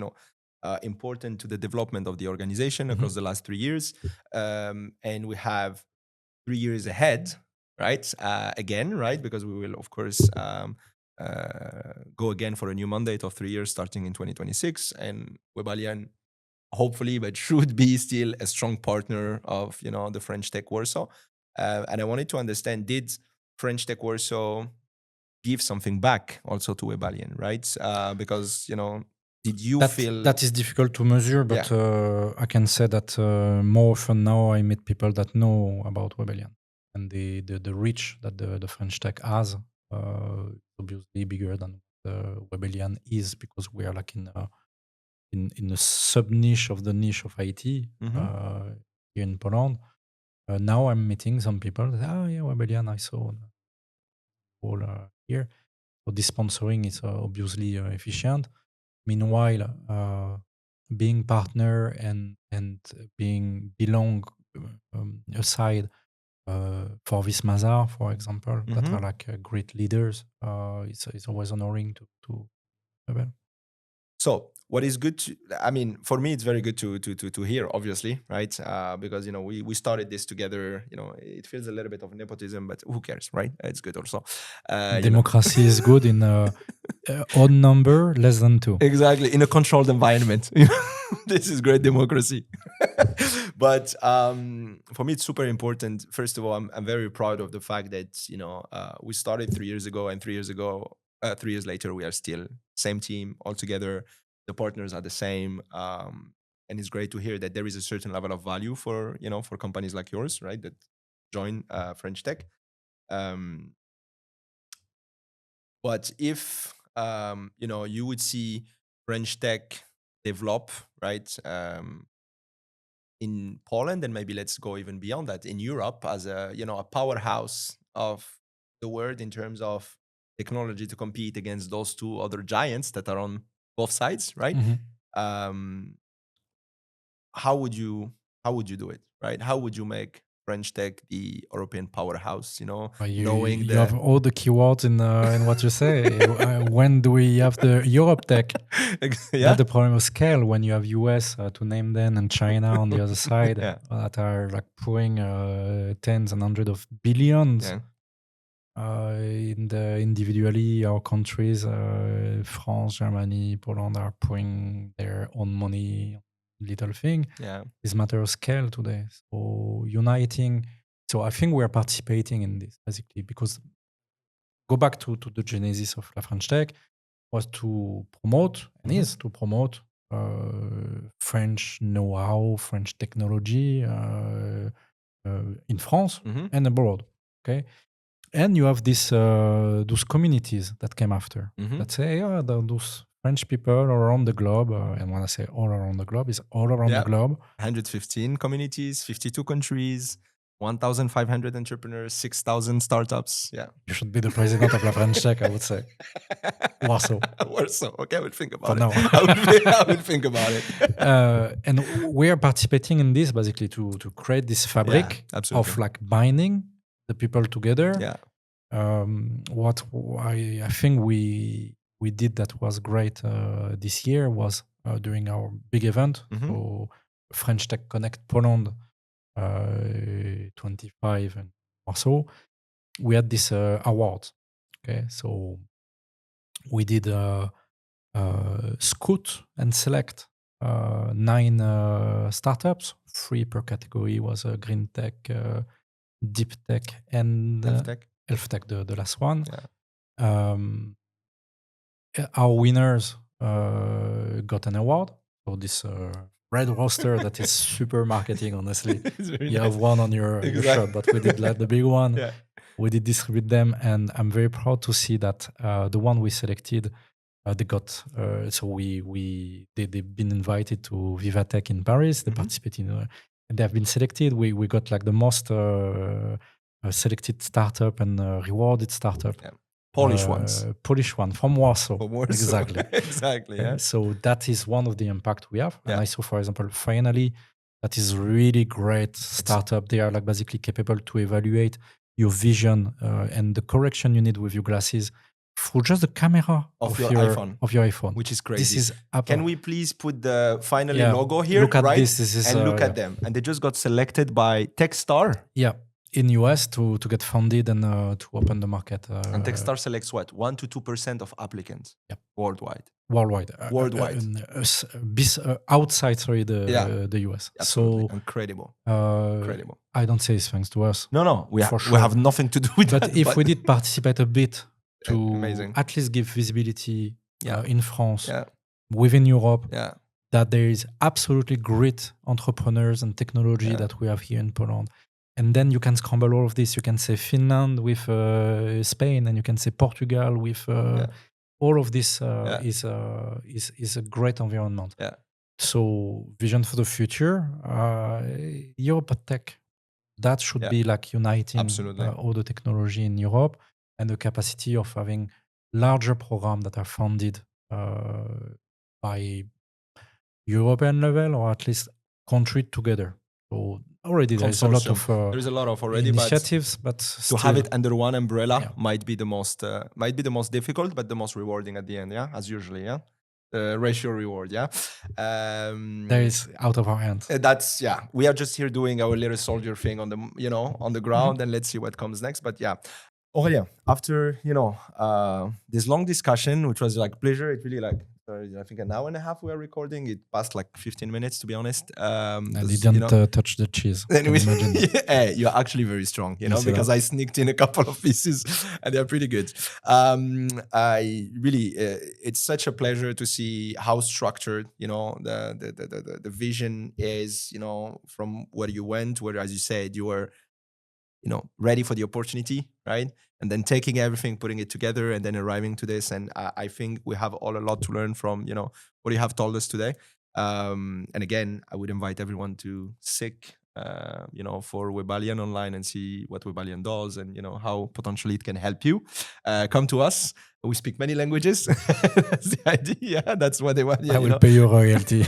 important to the development of the organization across the last 3 years. And we have 3 years ahead, right? Again, right? Because we will, of course, go again for a new mandate of 3 years starting in 2026. And Webellian, hopefully, but should be still a strong partner of, the French Tech Warsaw. And I wanted to understand, did French Tech Warsaw give something back also to Webellian, right? Because, did you feel... that is difficult to measure, but I can say that more often now I meet people that know about Webellian, and the reach that the French Tech has is obviously bigger than Webellian is, because we are like in a sub niche of the niche of IT here in Poland. Now I'm meeting some people that yeah, Webellian, I saw all here. So this sponsoring is obviously efficient. Meanwhile, being partner and belong aside for this Mazar, for example, that are like great leaders, it's always honoring to Webel. So what is good for me, it's very good to hear, obviously, right? Because, we started this together, it feels a little bit of nepotism, but who cares, right? It's good also. Democracy is good in odd number, less than 2. Exactly, in a controlled environment. This is great democracy. But for me, it's super important. First of all, I'm very proud of the fact that, we started 3 years ago, and 3 years ago, 3 years later, we are still same team all together. The partners are the same. And it's great to hear that there is a certain level of value for, for companies like yours, right? That join French Tech. But if, you would see French Tech develop, right, in Poland, and maybe let's go even beyond that, in Europe, as a, a powerhouse of the world in terms of technology to compete against those two other giants that are on both sides, right? How would you do it, right? How would you make French Tech the European powerhouse, knowing You have all the keywords in what you say. When do we have the Europe Tech? Yeah. That's the problem of scale. When you have US to name them, and China on the other side, Yeah. that are like pouring tens and hundreds of billions. Yeah. In the individually, our countries, France, Germany, Poland, are pouring their own money, little thing. Yeah. It's a matter of scale today. So uniting. So I think we are participating in this basically, because go back to the genesis of La French Tech was to promote, and is to promote French know-how, French technology in France and abroad. Okay. And you have this those communities that came after that say, yeah, those French people around the globe, and when I say all around the globe, is all around the globe. 115 communities, 52 countries, 1,500 entrepreneurs, 6,000 startups. Yeah. You should be the president of La French Tech, I would say. Warsaw. Warsaw. Okay, I would think about For it. now. I would think about it. And we are participating in this basically to create this fabric of like binding the people together. Yeah. What I think we did that was great this year was during our big event, so French Tech Connect Poland 25 and Warsaw. We had this award. Okay, so we did scout and select 9 startups. 3 per category was green tech, Deep Tech, and Elf Tech, the last one. Our winners got an award. So this Red Rooster that is super marketing, honestly. You have one on your shirt, but we did like the big one. Yeah. We did distribute them, and I'm very proud to see that the one we selected, they got. So they've been invited to Vivatech in Paris. They participated in. They have been selected. We got like the most selected startup and rewarded startup. Yeah. Polish one from Warsaw. Exactly. Exactly. Yeah. So that is one of the impact we have. And I saw, for example, finally, that is really great startup. They are like basically capable to evaluate your vision and the correction you need with your glasses through just the camera of your iPhone, which is crazy. This is Can we please put the finally logo here? Look at this. This is and look at them. And they just got selected by Techstar. Yeah. In US to get funded and to open the market. And Techstar selects what? 1 to 2% of applicants worldwide. Outside, the US. Absolutely. So incredible. I don't say it's thanks to us. No. We have nothing to do with that. But if we did participate a bit to at least give visibility in France, within Europe, that there is absolutely great entrepreneurs and technology that we have here in Poland. And then you can scramble all of this. You can say Finland with Spain, and you can say Portugal with all of this. Is a great environment. Yeah. So vision for the future, Europe Tech, that should be like uniting all the technology in Europe and the capacity of having larger programs that are funded by European level or at least country together. So already there's a lot of initiatives, but to have it under one umbrella might be the most difficult, but the most rewarding at the end. Yeah, as usually. Yeah, the ratio reward. Yeah, there is out of our hands. That's we are just here doing our little soldier thing on the ground, and let's see what comes next. But Aurélien, after this long discussion, which was like pleasure, it really like. I think an hour and a half we are recording. It passed like 15 minutes, to be honest. I didn't touch the cheese. You're actually very strong, because I sneaked in a couple of pieces and they're pretty good. I really, it's such a pleasure to see how structured, the vision is, from where you went, where, as you said, you were, ready for the opportunity, right? And then taking everything, putting it together, and then arriving to this. And I think we have all a lot to learn from, what you have told us today. And again, I would invite everyone to seek, for Webellian online and see what Webellian does and, how potentially it can help you. Come to us. We speak many languages. That's the idea. Yeah, that's what they want. I will pay you royalty.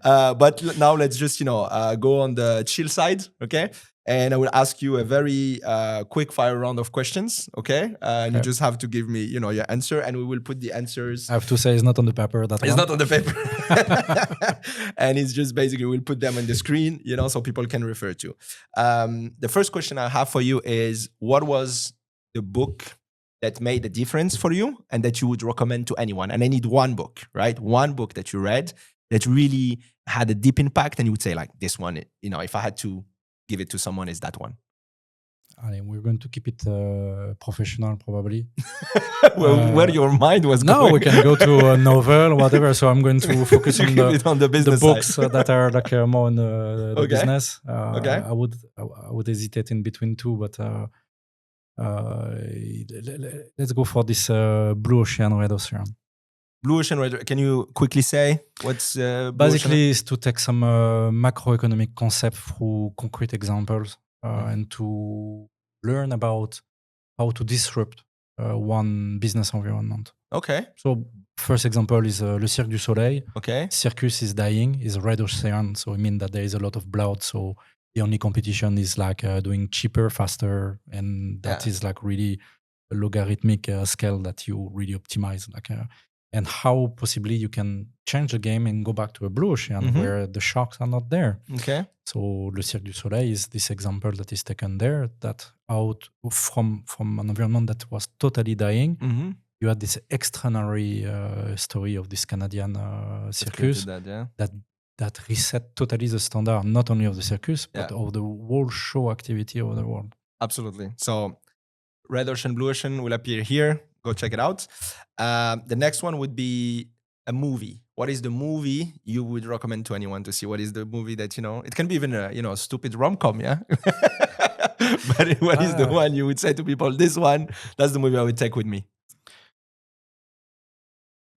But now let's just, go on the chill side, okay? And I will ask you a very quick fire round of questions, okay? And you just have to give me, your answer, and we will put the answers. I have to say it's not on the paper. It's not on the paper. And it's just basically we'll put them on the screen, so people can refer to. The first question I have for you is, what was the book that made a difference for you and that you would recommend to anyone? And I need one book, right? One book that you read that really had a deep impact and you would say like, this one, if I had to give it to someone, is that one? We're going to keep it professional, probably. Where your mind was going. No, we can go to a novel, whatever. So I'm going to focus on the business the books that are like more in the business. I would hesitate in between two, but let's go for this Blue Ocean, Red Ocean. Blue Ocean, Red. Can you quickly say what's basically is to take some macroeconomic concept through concrete examples and to learn about how to disrupt one business environment. Okay. So first example is Le Cirque du Soleil. Okay. Circus is dying, is Red Ocean, so it means that there is a lot of blood. So the only competition is like doing cheaper, faster, and that is like really a logarithmic scale that you really optimize. And how possibly you can change the game and go back to a blue ocean where the sharks are not there. Okay. So Le Cirque du Soleil is this example that is taken there, that out from an environment that was totally dying, you had this extraordinary story of this Canadian circus that that reset totally the standard, not only of the circus, but Yeah. of the whole show activity over the world. Absolutely. So Red Ocean, Blue Ocean will appear here. Go check it out. The next one would be a movie. What is the movie you would recommend to anyone to see? What is the movie that, it can be even a stupid rom-com, yeah? But what is the one you would say to people, this one, that's the movie I would take with me?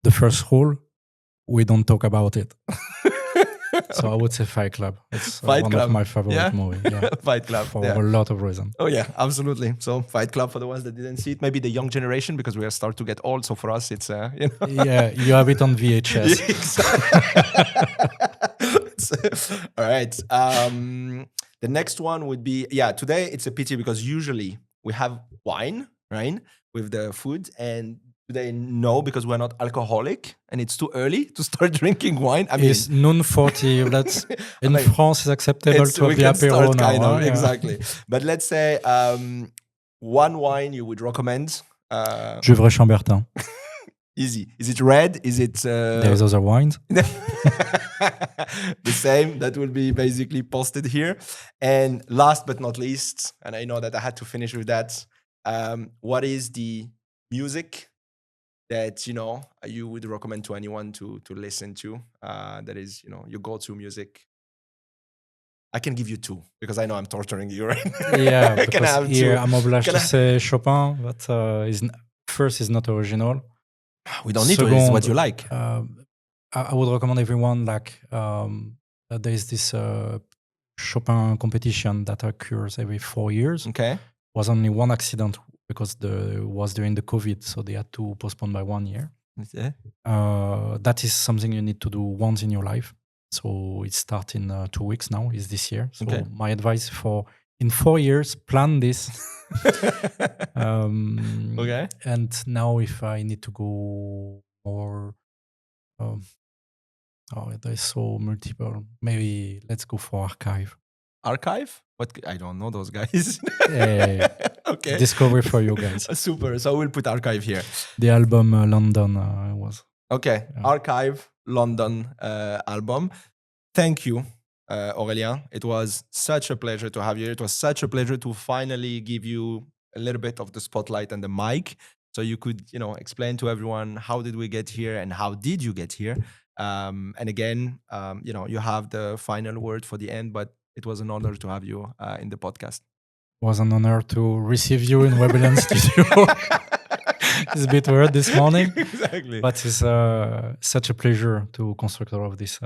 The first rule, we don't talk about it. So I would say Fight Club. It's Fight one Club. of my favorite movies. Yeah. Fight Club. For a lot of reasons. Oh yeah, absolutely. So Fight Club for the ones that didn't see it. Maybe the young generation, because we are start to get old. So for us, it's Yeah, you have it on VHS. All right. The next one would be, today it's a pity because usually we have wine, right, with the food, and today no, because we're not alcoholic and it's too early to start drinking wine. I mean, it's noon 40. In France, it's acceptable to have the apéro now. Kind of, exactly. But let's say one wine you would recommend. Gevrey Chambertin. Easy. Is it red? Is it... There's other wines. The same. That will be basically posted here. And last but not least, and I know that I had to finish with that, what is the music that you would recommend to anyone to listen to? That is your go-to music. I can give you two because I know I'm torturing you, right? Yeah, because here I'm obliged to say Chopin, but first is not original. We don't need to. It's what you like. I would recommend everyone there is this Chopin competition that occurs every 4 years. Okay. Was only one accident because was during the COVID, so they had to postpone by 1 year. Okay. That is something you need to do once in your life. So it starts in 2 weeks now, is this year. So my advice in 4 years, plan this. Okay. And now if I need to go more, there's so multiple. Maybe let's go for Archive. Archive? What? I don't know those guys. Okay. Discovery for you guys. Super. So we'll put Archive here. The album London was. Okay. Yeah. Archive, London album. Thank you, Aurélien. It was such a pleasure to have you. It was such a pleasure to finally give you a little bit of the spotlight and the mic, so you could, explain to everyone how did we get here and how did you get here. And again, you have the final word for the end, but it was an honor to have you in the podcast. It was an honor to receive you in Webellian studio. It's a bit weird this morning. Exactly. But it's such a pleasure to construct all of this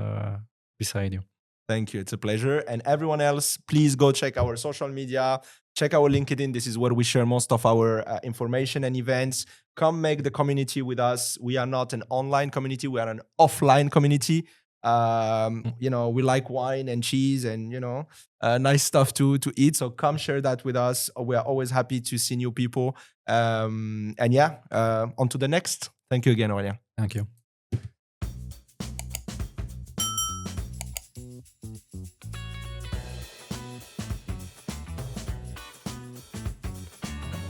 beside you. Thank you. It's a pleasure. And everyone else, please go check our social media, check our LinkedIn. This is where we share most of our information and events. Come make the community with us. We are not an online community. We are an offline community. We like wine and cheese and, nice stuff to eat. So come share that with us. We are always happy to see new people. On to the next. Thank you again, Aurélien. Thank you.